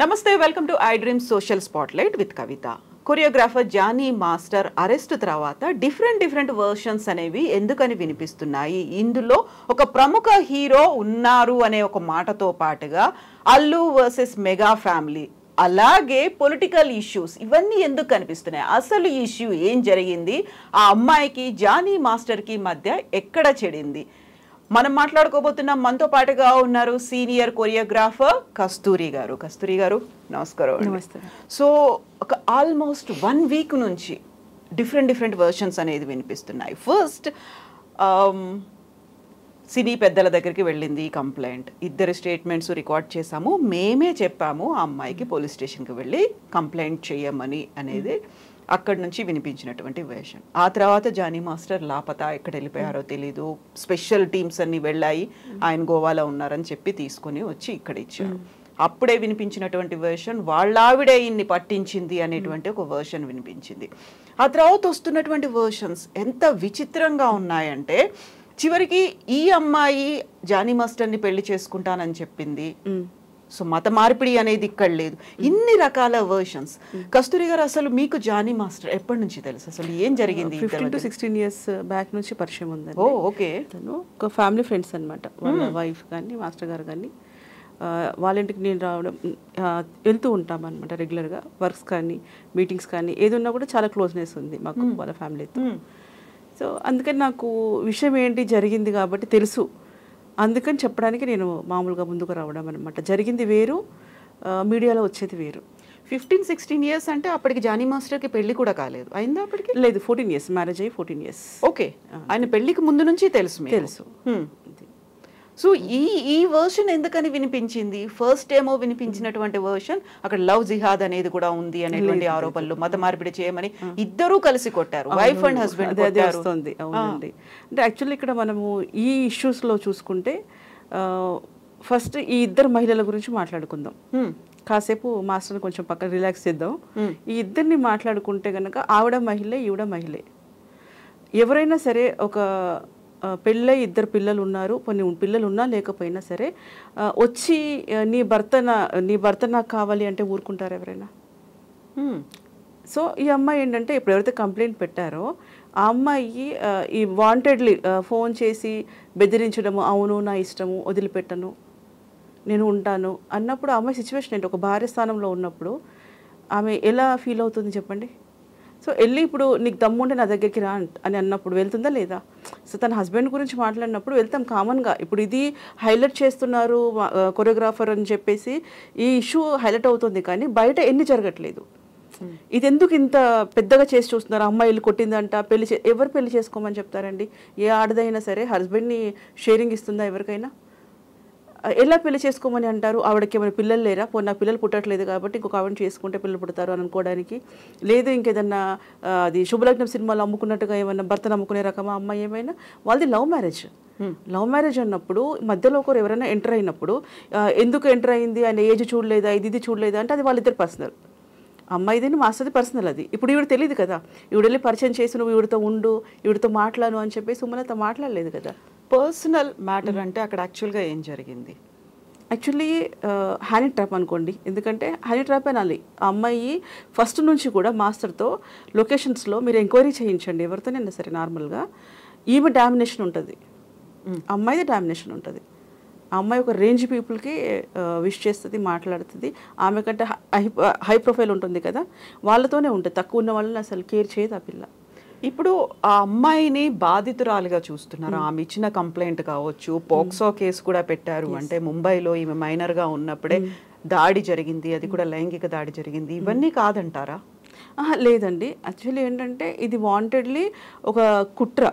నమస్తే, welcome to iDream social spotlight with Kavitha. Choreographer Jani master arrest తర్వాత different versions అనేవి ఎందుకని వినిపిస్తున్నాయి? ఇందులో ఒక ప్రముఖ హీరో ఉన్నారు అనే ఒక మాటతో పాటుగా అల్లు వర్సెస్ మెగా ఫ్యామిలీ, అలాగే పొలిటికల్ ఇష్యూస్, ఇవన్నీ ఎందుకు కనిపిస్తున్నాయి? అసలు ఇష్యూ ఏం జరిగింది? ఆ అమ్మాయికి జానీ మాస్టర్కి మధ్య ఎక్కడ చెడింది? మనం మాట్లాడుకోబోతున్నాం. మనతో పాటుగా ఉన్నారు సీనియర్ కొరియోగ్రాఫర్ కస్తూరి గారు. కస్తూరి గారు నమస్కారం. నమస్తే. సో ఒక ఆల్మోస్ట్ 1 వీక్ నుంచి డిఫరెంట్ వర్షన్స్ అనేది వినిపిస్తున్నాయి. ఫస్ట్ సినీ పెద్దల దగ్గరికి వెళ్ళింది కంప్లైంట్. 2 స్టేట్మెంట్స్ రికార్డ్ చేశాము, మేమే చెప్పాము ఆ అమ్మాయికి పోలీస్ స్టేషన్కి వెళ్ళి కంప్లైంట్ చేయమని అనేది అక్కడి నుంచి వినిపించినటువంటి వేషన్. ఆ తర్వాత జానీ మాస్టర్ లాపతా, ఎక్కడ వెళ్ళిపోయారో తెలీదు. స్పెషల్ టీమ్స్ అన్ని వెళ్ళాయి, ఆయన గోవాలో ఉన్నారని చెప్పి తీసుకొని వచ్చి ఇక్కడ ఇచ్చారు. అప్పుడే వినిపించినటువంటి వర్షన్ వాళ్ళ ఆవిడే ఇన్ని పట్టించింది అనేటువంటి ఒక వర్షన్ వినిపించింది. ఆ తర్వాత వస్తున్నటువంటి వర్షన్స్ ఎంత విచిత్రంగా ఉన్నాయంటే, చివరికి ఈ అమ్మాయి జానీ మాస్టర్ని పెళ్లి చేసుకుంటానని చెప్పింది. సో మత మార్పిడి అనేది ఇక్కడ లేదు. ఇన్ని రకాల వర్షన్స్. కస్తూరి గారు, అసలు మీకు జానీ మాస్టర్ ఎప్పటి నుంచి తెలుసు? అసలు ఏం జరిగింది? 15 to 16 years బ్యాక్ నుంచి పరిచయం ఉందండి. ఓ ఓకే. తను ఒక ఫ్యామిలీ ఫ్రెండ్స్ అనమాట. వాళ్ళ వైఫ్ కానీ మాస్టర్ గారు కానీ వాళ్ళ ఇంటికి నేను రావడం వెళ్తూ ఉంటాం అనమాట రెగ్యులర్గా. వర్క్స్ కానీ మీటింగ్స్ కానీ ఏది ఉన్నా కూడా చాలా క్లోజ్నెస్ ఉంది మాకు వాళ్ళ ఫ్యామిలీతో. సో అందుకని నాకు విషయం ఏంటి జరిగింది కాబట్టి తెలుసు. అందుకని చెప్పడానికి నేను మామూలుగా ముందుకు రావడం అనమాట. జరిగింది వేరు, మీడియాలో వచ్చేది వేరు. 15-16 years అంటే అప్పటికి జానీ మాస్టర్కి పెళ్లి కూడా కాలేదు, అయిందా అప్పటికి? లేదు, 14 years, మ్యారేజ్ అయ్యి 14 years. ఓకే, ఆయన పెళ్లికి ముందు నుంచి తెలుసు. సో ఈ వర్షన్ ఎందుకని వినిపించింది? ఫస్ట్ ఏమో వినిపించినటువంటి వర్షన్ అక్కడ లవ్ జిహాద్ అనేది కూడా ఉంది అనేటువంటి ఆరోపణలు, మత మార్పిడి చేయమని ఇద్దరూ కలిసి కొట్టారు, వైఫ్ అండ్ హస్బెండ్. వస్తుంది. అవునండి. అంటే యాక్చువల్లీ ఇక్కడ మనము ఈ ఇష్యూస్లో చూసుకుంటే ఫస్ట్ ఈ ఇద్దరు మహిళల గురించి మాట్లాడుకుందాం. కాసేపు మాస్టర్ని కొంచెం పక్కన రిలాక్స్ చేద్దాం. ఈ ఇద్దరిని మాట్లాడుకుంటే కనుక ఆవిడ మహిళే, ఈవిడ మహిళే. ఎవరైనా సరే ఒక పెళ్ళై 2 పిల్లలు ఉన్నారు, కొన్ని పిల్లలు ఉన్నా లేకపోయినా సరే వచ్చి నీ భర్త నాకు కావాలి అంటే ఊరుకుంటారు ఎవరైనా? సో ఈ అమ్మాయి ఏంటంటే ఇప్పుడు ఎవరైతే కంప్లైంట్ పెట్టారో ఆ అమ్మాయి ఈ వాంటెడ్లీ ఫోన్ చేసి బెదిరించడము, అవును నా ఇష్టము, వదిలిపెట్టను, నేను ఉంటాను అన్నప్పుడు ఆ అమ్మాయి సిచ్యువేషన్ ఏంటి? ఒక భార్య స్థానంలో ఉన్నప్పుడు ఆమె ఎలా ఫీల్ అవుతుంది చెప్పండి? సో వెళ్ళి ఇప్పుడు నీకు దమ్ముంటే నా దగ్గరికి రా అని అన్నప్పుడు వెళ్తుందా లేదా? సో తన హస్బెండ్ గురించి మాట్లాడినప్పుడు వెళ్తాం కామన్గా. ఇప్పుడు ఇది హైలైట్ చేస్తున్నారు కొరియోగ్రాఫర్ అని చెప్పేసి ఈ ఇష్యూ హైలైట్ అవుతుంది, కానీ బయట ఎన్ని జరగట్లేదు. ఇది ఎందుకు ఇంత పెద్దగా చేసి చూస్తున్నారు? అమ్మాయిలు కొట్టిందంట, ఎవరు పెళ్లి చేసుకోమని చెప్తారండి? ఏ ఆడదైనా సరే హస్బెండ్ని షేరింగ్ ఇస్తుందా ఎవరికైనా? ఎలా పెళ్లి చేసుకోమని అంటారు? ఆవిడకి ఏమైనా పిల్లలు లేరా? నా పిల్లలు పుట్టట్లేదు కాబట్టి ఇంకొక ఆవిడని చేసుకుంటే పిల్లలు పుడతారు అని అనుకోవడానికి. లేదు ఇంకేదన్నా అది శుభలగ్నం సినిమాలో అమ్ముకున్నట్టుగా ఏమన్నా భర్తను అమ్ముకునే రకమా అమ్మాయి? ఏమైనా వాళ్ళది లవ్ మ్యారేజ్. లవ్ మ్యారేజ్ అన్నప్పుడు మధ్యలో ఒకరు ఎవరైనా ఎంటర్ అయినప్పుడు ఎందుకు ఎంటర్ అయింది, ఆయన ఏజ్ చూడలేదా, ఇది చూడలేదా అంటే అది వాళ్ళిద్దరు పర్సనల్. అమ్మాయిది మాస్టర్ది పర్సనల్. అది ఇప్పుడు ఈవిడ తెలియదు కదా. ఈవిడ వెళ్ళి పరిచయం చేసి నువ్వు ఈవిడతో ఉండు, ఈవిడతో మాట్లాడు అని చెప్పేసి సుమలత మాట్లాడలేదు కదా. పర్సనల్ మ్యాటర్ అంటే అక్కడ యాక్చువల్గా ఏం జరిగింది? యాక్చువల్లీ హనీ ట్రాప్ అనుకోండి, ఎందుకంటే హనీ ట్రాప్ అనాలి. ఆ అమ్మాయి ఫస్ట్ నుంచి కూడా మాస్టర్తో లొకేషన్స్లో మీరు ఎంక్వైరీ చేయించండి ఎవరితోనైనా సరే. నార్మల్గా ఈమె డామినేషన్ ఉంటుంది, అమ్మాయిది డామినేషన్ ఉంటుంది. ఆ అమ్మాయి ఒక రేంజ్ పీపుల్కి విష్ చేస్తుంది, మాట్లాడుతుంది. ఆమె కంటే హై ప్రొఫైల్ ఉంటుంది కదా, వాళ్ళతోనే ఉంటుంది. తక్కువ ఉన్న వాళ్ళని అసలు కేర్ చేయదు ఆ పిల్ల. ఇప్పుడు ఆ అమ్మాయిని బాధితురాలుగా చూస్తున్నారు. ఆమె ఇచ్చిన కంప్లైంట్ కావచ్చు, పోక్సో కేసు కూడా పెట్టారు. అంటే ముంబైలో ఈమె మైనర్గా ఉన్నప్పుడే దాడి జరిగింది, అది కూడా లైంగిక దాడి జరిగింది. ఇవన్నీ కాదంటారా? లేదండి. యాక్చువల్లీ ఏంటంటే ఇది వాంటెడ్లీ ఒక కుట్ర.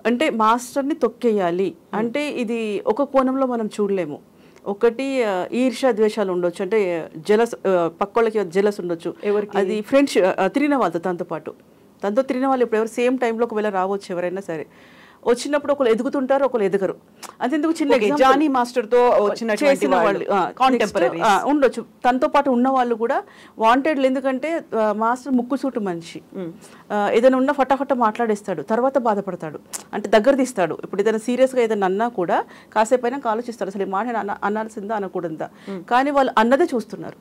అంటే మాస్టర్ని తొక్కేయాలి అంటే ఇది ఒక కోణంలో మనం చూడలేము. ఒకటి ఈర్ష్య ద్వేషాలు ఉండొచ్చు, అంటే జలస్, పక్కోళ్ళకి జలస్ ఉండొచ్చు. అది ఫ్రెండ్స్ తిరిగిన వాళ్ళతో, తనతో తిరిగిన వాళ్ళు ఇప్పుడు ఎవరు సేమ్ టైంలో ఒకవేళ రావచ్చు ఎవరైనా సరే. వచ్చినప్పుడు ఒకరు ఎదుగుతుంటారు, ఒకరు ఎదగరు. అంతెందుకు చిన్న జానీ మాస్టర్ తో వచ్చినటువంటి వాళ్ళు కాంటెంపరీ ఉండొచ్చు. తనతో పాటు ఉన్న వాళ్ళు కూడా వాంటెడ్లు. ఎందుకంటే మాస్టర్ ముక్కుసూటు మనిషి, ఏదైనా ఉన్నా ఫటాఫట మాట్లాడేస్తాడు, తర్వాత బాధపడతాడు, అంటే దగ్గర తీస్తాడు. ఇప్పుడు ఏదైనా సీరియస్గా ఏదైనా అన్నా కూడా కాసేపు అయినా ఆలోచిస్తాడు, అసలు ఈ మాట అనాల్సిందా అనకూడదా. కానీ వాళ్ళు అన్నదే చూస్తున్నారు,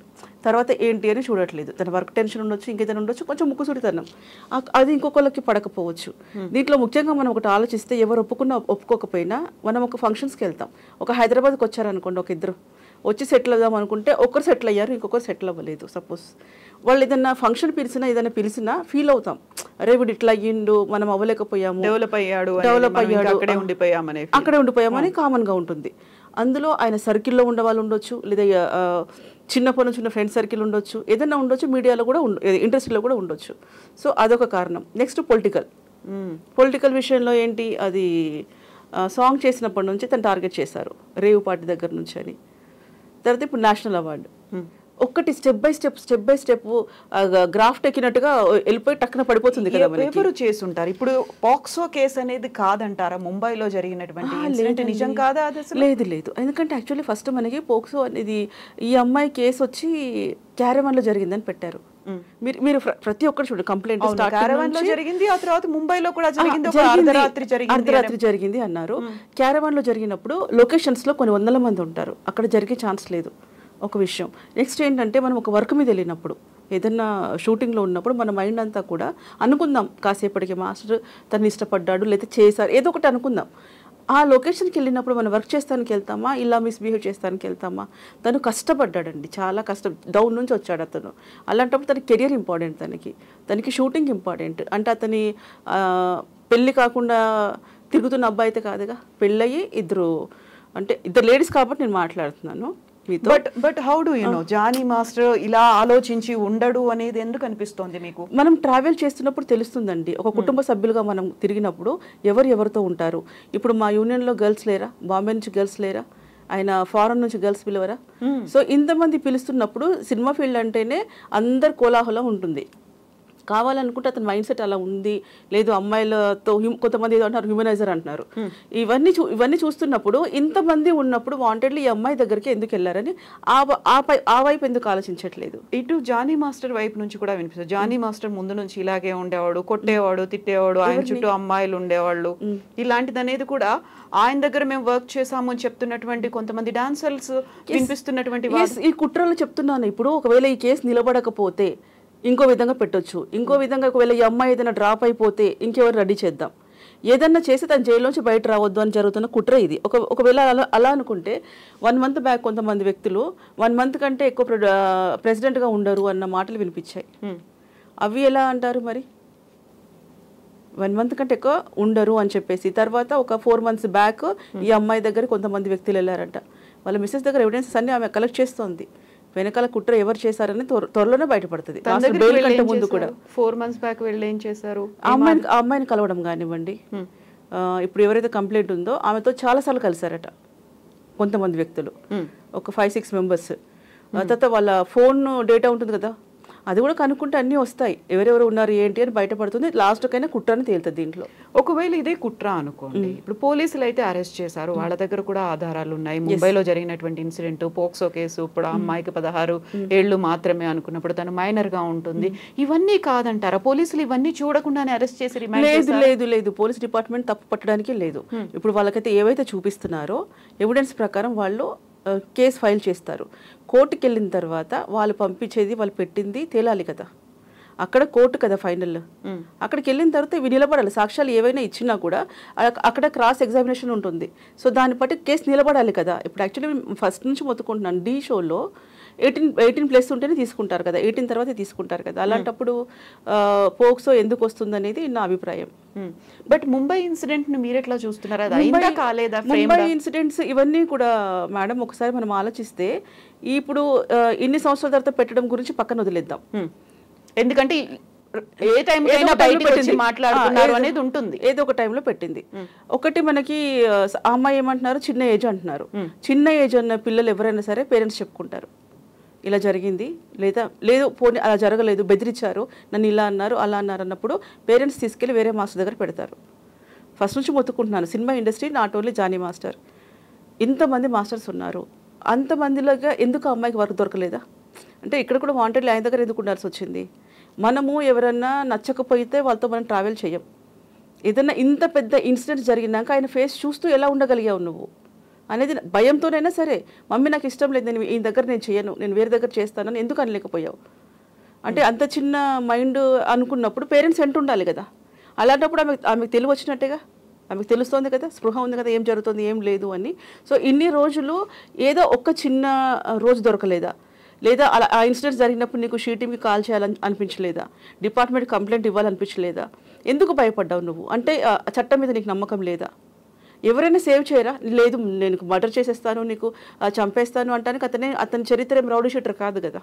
తర్వాత ఏంటి అని చూడట్లేదు. తన వర్క్ టెన్షన్ ఉండొచ్చు, ఇంకేదైనా ఉండొచ్చు, కొంచెం ముక్కుసూటితనం అది ఇంకొకళ్ళకి పడకపోవచ్చు. దీంట్లో ముఖ్యంగా మనం ఒకటి ఆలోచిస్తే, ఎవరు ఒప్పుకున్నా ఒప్పుకోకపోయినా మనం ఒక ఫంక్షన్స్కి వెళ్తాం. ఒక హైదరాబాద్కి వచ్చారనుకోండి, ఒక ఇద్దరు వచ్చి సెటిల్ అవుదాం అనుకుంటే ఒకరు సెటిల్ అయ్యారు, ఇంకొకరు సెటిల్ అవ్వలేదు. సపోజ్ వాళ్ళు ఏదైనా ఫంక్షన్ ఏదైనా పిలిచినా ఫీల్ అవుతాం, అరే వీడు ఇట్లా అయ్యిండు, మనం అవ్వలేకపోయాము, డెవలప్ అయ్యాడు, అక్కడే ఉండిపోయామని కామన్గా ఉంటుంది. అందులో ఆయన సర్కిల్లో ఉండే వాళ్ళు ఉండొచ్చు, లేదా చిన్నప్పటి నుంచి ఉన్న ఫ్రెండ్ సర్కిల్ ఉండొచ్చు, ఏదైనా ఉండొచ్చు, మీడియాలో కూడా ఇండస్ట్రీలో కూడా ఉండొచ్చు. సో అదొక కారణం. నెక్స్ట్ పొలిటికల్ విషయంలో ఏంటి, అది సాంగ్ చేసినప్పటి నుంచి తను టార్గెట్ చేశారు, రేవు పార్టీ దగ్గర నుంచి అని. తర్వాత ఇప్పుడు నేషనల్ అవార్డు ఒక్కటి స్టెప్ బై స్టెప్ గ్రాఫ్ ఎక్కినట్టుగా వెళ్ళిపోయి టక్కున పడిపోతుంది కదా. ఎవరు చేసుంటారు ఇప్పుడు? పాక్సో కేసు అనేది కాదంటారా ముంబైలో జరిగినటువంటి ఇన్సిడెంట్? నిజం కాదా? లేదు. ఎందుకంటే యాక్చువల్లీ ఫస్ట్ మనకి పోక్సో అనేది, ఈ అమ్మాయి కేసు వచ్చి క్యారవాన్లో జరిగిందని పెట్టారు. మీరు ప్రతి ఒక్కరు చూడండి, కంప్లైంట్ క్యారవాన్లో జరిగింది, ఆ తర్వాత ముంబైలో కూడా జరిగింది, అర్ధరాత్రి జరిగింది అన్నారు. క్యారవాన్లో జరిగినప్పుడు లొకేషన్స్ లో కొన్ని వందల మంది ఉంటారు, అక్కడ జరిగే ఛాన్స్ లేదు, ఒక విషయం. నెక్స్ట్ ఏంటంటే, మనం ఒక వర్క్ మీద వెళ్ళినప్పుడు, ఏదన్నా షూటింగ్లో ఉన్నప్పుడు మన మైండ్ అంతా కూడా అనుకుందాం, కాసేపటికి మాస్టర్ తను ఇష్టపడ్డాడు లేదా చేశారు, ఏదో ఒకటి అనుకుందాం. ఆ లొకేషన్కి వెళ్ళినప్పుడు మనం వర్క్ చేస్తానికి వెళ్తామా, ఇలా మిస్బిహేవ్ చేస్తానికి వెళ్తామా? తను కష్టపడ్డాడండి, చాలా కష్టం, డౌన్ నుంచి వచ్చాడు అతను. అలాంటప్పుడు తన కెరియర్ ఇంపార్టెంట్, తనకి షూటింగ్ ఇంపార్టెంట్. అంటే అతని పెళ్ళి కాకుండా తిరుగుతున్న అబ్బాయి అయితే కాదుగా, పెళ్ళయి ఇద్దరు లేడీస్ కాబట్టి నేను మాట్లాడుతున్నాను. But how do you know Jani master ఇలా ఆలోచించి ఉండడు అనేది ఎందుకు అనిపిస్తోంది మీకు? మనం ట్రావెల్ చేస్తున్నప్పుడు తెలుస్తుందండి. ఒక కుటుంబ సభ్యులుగా మనం తిరిగినప్పుడు ఎవరితో ఉంటారు. ఇప్పుడు మా యూనియన్లో గర్ల్స్ లేరా, బాంబే నుంచి గర్ల్స్ లేరా, ఆయన ఫారెన్ నుంచి గర్ల్స్ పిలవరా? సో ఇంతమంది పిలుస్తున్నప్పుడు సినిమా ఫీల్డ్ అంటేనే అందరు కోలాహలం ఉంటుంది. కావాలనుకుంటే అతని మైండ్ సెట్ అలా ఉంది, లేదు అమ్మాయిలతో కొంతమంది ఏదో అంటారు హ్యూమనైజర్ అంటున్నారు. ఇవన్నీ చూస్తున్నప్పుడు, ఇంతమంది ఉన్నప్పుడు వాంటెడ్లీ ఈ అమ్మాయి దగ్గరికి ఎందుకు వెళ్ళారని ఆ వైపు ఎందుకు ఆలోచించట్లేదు? ఇటు జానీ మాస్టర్ వైపు నుంచి కూడా వినిపిస్తుంది. జానీ మాస్టర్ ముందు నుంచి ఇలాగే ఉండేవాడు, కొట్టేవాడు, తిట్టేవాడు, ఆయన చుట్టూ అమ్మాయిలు ఉండేవాళ్ళు, ఇలాంటిది అనేది కూడా ఆయన దగ్గర మేము వర్క్ చేసాము అని చెప్తున్నటువంటి కొంతమంది డాన్సర్స్ వినిపిస్తున్నటువంటి. ఈ కుట్రలు చెప్తున్నాను. ఇప్పుడు ఒకవేళ ఈ కేసు నిలబడకపోతే ఇంకో విధంగా పెట్టొచ్చు, ఇంకో విధంగా ఒకవేళ ఈ అమ్మాయి ఏదైనా డ్రాప్ అయిపోతే ఇంకెవరు రెడీ చేద్దాం, ఏదన్నా చేసి తన జైల్లోంచి బయట రావద్దు అని జరుగుతున్న కుట్ర ఇది. ఒకవేళ అలా అనుకుంటే 1 month బ్యాక్ కొంతమంది వ్యక్తులు 1 month కంటే ఎక్కువ ప్రెసిడెంట్గా ఉండరు అన్న మాటలు వినిపించాయి. అవి ఎలా అంటారు మరి? 1 month కంటే ఎక్కువ ఉండరు అని చెప్పేసి, తర్వాత ఒక 4 months బ్యాక్ ఈ అమ్మాయి దగ్గర కొంతమంది వ్యక్తులు వెళ్ళారంట. వాళ్ళ మిస్సెస్ దగ్గర ఎవిడెన్సెస్ అన్ని ఆమె కలెక్ట్ చేస్తోంది. వెనకాల కుట్ర ఎవరు చేశారని త్వరలోనే బయటపడుతుంది. 4 months బ్యాక్ వెళ్ళి ఏం చేశారు? ఆ అమ్మాయిని కలవడం కానివ్వండి, ఇప్పుడు ఎవరైతే కంప్లైంట్ ఉందో ఆమెతో చాలాసార్లు కలిశారట కొంతమంది వ్యక్తులు, ఒక 5-6 members. తర్వాత వాళ్ళ ఫోన్ డేటా ఉంటుంది కదా, అది కూడా కనుక్కుంటే అన్నీ వస్తాయి, ఎవరెవరు ఉన్నారు ఏంటి అని బయటపడుతుంది. లాస్ట్కైనా కుట్ర అని తేలుతుంది దీంట్లో. ఒకవేళ ఇదే కుట్ర అనుకోండి, ఇప్పుడు పోలీసులు అయితే అరెస్ట్ చేశారు, వాళ్ళ దగ్గర కూడా ఆధారాలు ఉన్నాయి. ముంబైలో జరిగినటువంటి ఇన్సిడెంట్, పోక్సో కేసు, ఇప్పుడు ఆ అమ్మాయికి 16 ఏళ్ళు మాత్రమే అనుకున్నప్పుడు తను మైనర్ గా ఉంటుంది, ఇవన్నీ కాదంటారా? పోలీసులు ఇవన్నీ చూడకుండానే అరెస్ట్ చేసి రిమాండ్? లేదు, పోలీస్ డిపార్ట్మెంట్ తప్పు పట్టడానికి లేదు. ఇప్పుడు వాళ్ళకైతే ఏవైతే చూపిస్తున్నారో ఎవిడెన్స్ ప్రకారం వాళ్ళు కేసు ఫైల్ చేస్తారు. కోర్టుకి వెళ్ళిన తర్వాత వాళ్ళు పంపించేది, వాళ్ళు పెట్టింది తేలాలి కదా, అక్కడ కోర్టు కదా ఫైనల్. అక్కడికి వెళ్ళిన తర్వాత ఇవి నిలబడాలి. సాక్ష్యాలు ఏవైనా ఇచ్చినా కూడా అక్కడ క్రాస్ ఎగ్జామినేషన్ ఉంటుంది. సో దాన్ని బట్టి కేసు నిలబడాలి కదా. ఇప్పుడు యాక్చువల్లీ ఫస్ట్ నుంచి మొత్తుకుంటున్నాను, డి షోలో 18+ ఉంటేనే తీసుకుంటారు కదా, 18 తర్వాత తీసుకుంటారు కదా. అలాంటప్పుడు పోక్సో ఎందుకు వస్తుంది అనేది నా అభిప్రాయం. బట్ ముంబై ఇన్సిడెంట్ ని మీరు ఎట్లా చూస్తున్నారు? ముంబై ఇన్సిడెంట్స్ ఇవన్నీ కూడా మేడం ఒకసారి మనం ఆలోచిస్తే, ఇప్పుడు ఇన్ని సంవత్సరాల తర్వాత పెట్టడం గురించి పక్కన వదిలేద్దాం. ఎందుకంటే ఏ టైంలో బయటకు వచ్చి మాట్లాడుతున్నారు అనేది ఉంటుంది, ఏదో ఒక టైంలో పెట్టింది. ఒకటి మనకి అమ్మాయి ఏమంటున్నారు, చిన్న ఏజ్ అంటున్నారు. చిన్న ఏజ్ అన్న పిల్లలు ఎవరైనా సరే పేరెంట్స్ చెప్పుకుంటారు, ఇలా జరిగింది, లేదు పోనీ అలా జరగలేదు, బెదిరించారు, నన్ను ఇలా అన్నారు అలా అన్నారు అన్నప్పుడు పేరెంట్స్ తీసుకెళ్ళి వేరే మాస్టర్ దగ్గర పెడతారు. ఫస్ట్ నుంచి మొత్తుకుంటున్నాను, cinema industry not only Jani master, ఇంతమంది మాస్టర్స్ ఉన్నారు, అంతమందిలోగా ఎందుకు ఆ అమ్మాయికి వర్క్ దొరకలేదా? అంటే ఇక్కడ కూడా వాంటెడ్లీ ఆయన దగ్గర ఎందుకు ఉండాల్సి వచ్చింది? మనము ఎవరన్నా నచ్చకపోతే వాళ్ళతో మనం ట్రావెల్ చేయం. ఏదన్నా ఇంత పెద్ద ఇన్సిడెంట్ జరిగినాక ఆయన ఫేస్ చూస్తూ ఎలా ఉండగలిగావు నువ్వు అనేది భయంతోనైనా సరే, మమ్మీ నాకు ఇష్టం లేదు, నేను ఈ దగ్గర నేను చేయను, నేను వేరే దగ్గర చేస్తానని ఎందుకు అనలేకపోయావు? అంటే అంత చిన్న మైండ్ అనుకున్నప్పుడు పేరెంట్స్ వెంట ఉండాలి కదా. అలాంటప్పుడు ఆమెకు తెలివి వచ్చినట్టేగా, ఆమెకు తెలుస్తోంది కదా, స్పృహ ఉంది కదా, ఏం జరుగుతుంది ఏం లేదు అని. సో ఇన్ని రోజులు ఏదో ఒక్క చిన్న రోజు దొరకలేదా? లేదా అలా ఆ ఇన్సిడెంట్ జరిగినప్పుడు నీకు షీటీంకి కాల్ చేయాలని అనిపించలేదా? డిపార్ట్మెంట్ కంప్లైంట్ ఇవ్వాలనిపించలేదా? ఎందుకు భయపడ్డావు నువ్వు? అంటే చట్టం మీద నీకు నమ్మకం లేదా? ఎవరైనా సేవ్ చేయరా? లేదు నేను మర్డర్ చేసేస్తాను, నీకు చంపేస్తాను అంటానికి అతని చరిత్ర ఏం రౌడీ షీటర్ కాదు కదా.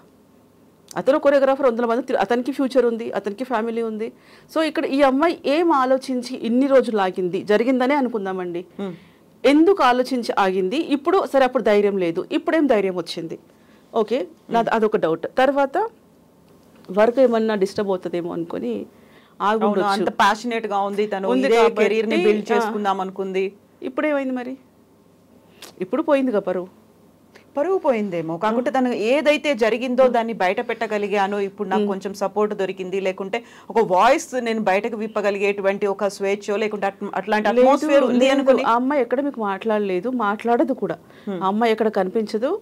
అతను కొరియోగ్రాఫర్, 100 మంది, అతనికి ఫ్యూచర్ ఉంది, అతనికి ఫ్యామిలీ ఉంది. సో ఇక్కడ ఈ అమ్మాయి ఏం ఆలోచించి ఇన్ని రోజులు ఆగింది? జరిగిందనే అనుకుందామండి, ఎందుకు ఆలోచించి ఆగింది? ఇప్పుడు సరే, అప్పుడు ధైర్యం లేదు, ఇప్పుడేం ధైర్యం వచ్చింది? ఓకే, నాది అదొక డౌట్. తర్వాత వర్క్ ఏమన్నా డిస్టర్బ్ అవుతుందేమో అనుకుని అంత ప్యాషనేట్ గా ఉంది తను, కెరీర్ ని బిల్డ్ చేసుకుందాం అనుకుంది. ఇప్పుడు ఏమైంది మరి? ఇప్పుడు పోయిందిగా పరువు పోయిందేమో. కాకుంటే తను ఏదైతే జరిగిందో దాన్ని బయట పెట్టగలిగాను, ఇప్పుడు నాకు కొంచెం సపోర్ట్ దొరికింది, లేకుంటే ఒక వాయిస్ నేను బయటకు విప్పగలిగేటువంటి ఒక స్వేచ్ఛ, లేకుంటే అట్లాంటి అట్మాస్ఫియర్ ఉంది అనుకుని. ఆ అమ్మాయి ఎక్కడ మీకు మాట్లాడలేదు, మాట్లాడదు కూడా. ఆ అమ్మాయి ఎక్కడ కనిపించదు.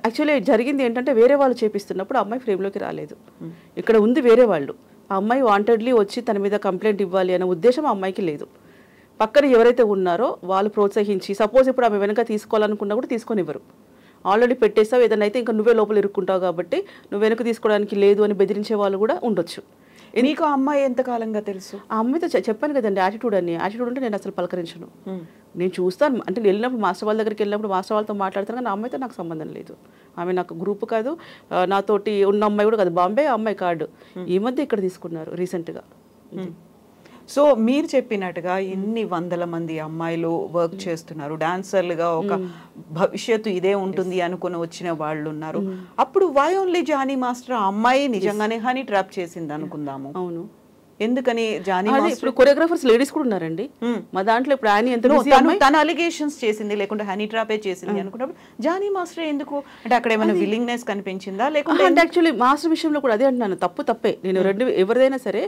యాక్చువల్లీ జరిగింది ఏంటంటే, వేరే వాళ్ళు చేపిస్తున్నప్పుడు అమ్మాయి ఫ్రేమ్లోకి రాలేదు. ఇక్కడ ఉంది వేరే వాళ్ళు. ఆ అమ్మాయి వాంటెడ్లీ వచ్చి తన మీద కంప్లైంట్ ఇవ్వాలి అనే ఉద్దేశం ఆ అమ్మాయికి లేదు. పక్కన ఎవరైతే ఉన్నారో వాళ్ళు ప్రోత్సహించి, సపోజ్ ఇప్పుడు ఆమె వెనక తీసుకోవాలనుకున్నా కూడా తీసుకొనివ్వరు. ఆల్రెడీ పెట్టేస్తావు, ఏదైనా అయితే ఇంకా నువ్వే లోపల ఇరుక్కుంటావు కాబట్టి నువ్వు వెనక తీసుకోవడానికి లేదు అని బెదిరించే వాళ్ళు కూడా ఉండొచ్చు. నీకు ఆ అమ్మాయి ఎంతకాలంగా తెలుసు? ఆ అమ్మాయితో చెప్పాను కదండి, యాటిట్యూడ్ అని. యాటిట్యూడ్ అంటే నేను అసలు పలకరించను, నేను చూస్తాను. అంటే నేను వెళ్ళినప్పుడు మాస్టర్ వాళ్ళ దగ్గరికి వెళ్ళినప్పుడు మాస్టర్ వాళ్ళతో మాట్లాడతాను, కానీ ఆ అమ్మాయితో నాకు సంబంధం లేదు. ఆమె నాకు గ్రూప్ కాదు, నాతోటి ఉన్న అమ్మాయి కూడా కాదు. బాంబే అమ్మాయి కార్డు ఈ మధ్య ఇక్కడ తీసుకున్నారు రీసెంట్గా. సో మీరు చెప్పినట్టుగా ఎన్ని వందల మంది అమ్మాయిలు వర్క్ చేస్తున్నారు, డాన్సర్లుగా ఒక భవిష్యత్తు ఇదే ఉంటుంది అనుకుని వచ్చిన వాళ్ళు ఉన్నారు. అప్పుడు వై ఓన్లీ జానీ మాస్టర్ ఆ అమ్మాయి నిజంగానే హనీ ట్రాప్ చేసింది అనుకుందాము. అవును, ఎందుకని జానీ ఇప్పుడు కొరియోగ్రాఫర్స్ లేడీస్ కూడా ఉన్నారండి మా దాంట్లో. ఇప్పుడు ఆయన ఎంత తన అలిగేషన్స్ చేసింది, లేకుంటే హనీ ట్రాపే చేసింది అనుకున్నప్పుడు జానీ మాస్టర్ ఎందుకు? అంటే అక్కడ ఏమైనా విల్లింగ్నెస్ కనిపించిందా? లేకుంటే అంటే యాక్చువల్లీ మాస్టర్ విషయంలో కూడా అదే అంటున్నాను, తప్పే. నేను రెండు ఎవరిదైనా సరే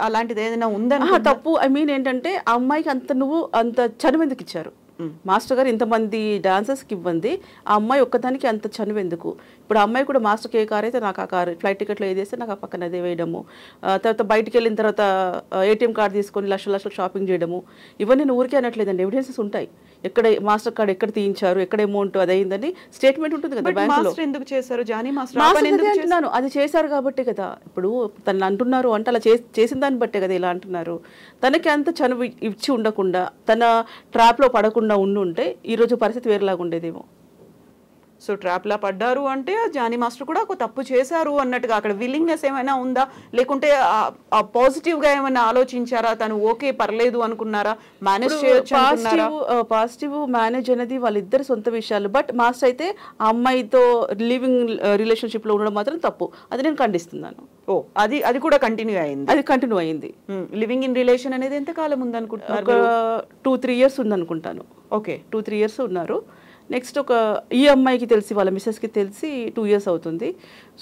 అలాంటిది ఏదైనా ఉందా? తప్పు. ఐ మీన్ ఏంటంటే ఆ అమ్మాయికి నువ్వు అంత చనువు ఎందుకు ఇచ్చారు? మాస్టర్ గారు ఇంతమంది డాన్సర్స్కి ఇవ్వండి, ఆ అమ్మాయి ఒక్కదానికి అంత చనువు ఎందుకు? ఇప్పుడు ఆ అమ్మాయి కూడా మాస్టర్కి ఏ కార్ అయితే నాకు ఆ కారు, ఫ్లైట్ టికెట్లో ఏదేస్తే నాకు ఆ పక్కన అదే వేయడము, తర్వాత బయటికి వెళ్ళిన తర్వాత ఏటీఎం కార్డు తీసుకొని లక్షలు షాపింగ్ చేయడము, ఇవన్నీ నేను ఊరికే అనట్లేదండి, ఎవిడెన్సెస్ ఉంటాయి. ఎక్కడ మాస్టర్ కార్డు ఎక్కడ తీయించారు, ఎక్కడ అమౌంట్ అదైందని స్టేట్మెంట్ ఉంటుంది కదా బ్యాంకులో. ఎందుకు చేశారు జానీ మాస్టర్? అంటున్నాను, అది చేశారు కాబట్టి కదా ఇప్పుడు తను అంటున్నారు. అంటే అలా చేసిన దాన్ని బట్టే కదా ఇలా అంటున్నారు. తనకి అంత చనువు ఇచ్చి ఉండకుండా, తన ట్రాప్లో పడకుండా ఉండుంటే ఈరోజు పరిస్థితి వేరేలాగా ఉండేదేమో. సో ట్రాప్లా పడ్డారు అంటే జానీ మాస్టర్ కూడా ఒక తప్పు చేశారు అన్నట్టుగా అక్కడ విల్లింగ్నెస్ ఏమైనా ఉందా? లేకుంటే పాజిటివ్గా ఏమైనా ఆలోచించారా? తను ఓకే పర్లేదు అనుకున్నారా? మేనేజ్ చేయొచ్చు అనుకున్నారా? పాజిటివ్ మేనేజ్ అనేది వాళ్ళిద్దరు సొంత విషయాలు. బట్ మాస్టర్ అయితే ఆ అమ్మాయితో లివింగ్ రిలేషన్షిప్లో ఉండడం మాత్రం తప్పు, అది నేను ఖండిస్తున్నాను. అది కూడా కంటిన్యూ అయింది? అది కంటిన్యూ అయింది. లివింగ్ ఇన్ రిలేషన్ అనేది ఎంతకాలం ఉందనుకుంటున్నారు? ఒక 2-3 years ఉందనుకుంటాను. ఓకే, 2-3 years ఉన్నారు. నెక్స్ట్ ఈ అమ్మాయికి తెలిసి, వాళ్ళ మిస్సెస్కి తెలిసి 2 years అవుతుంది.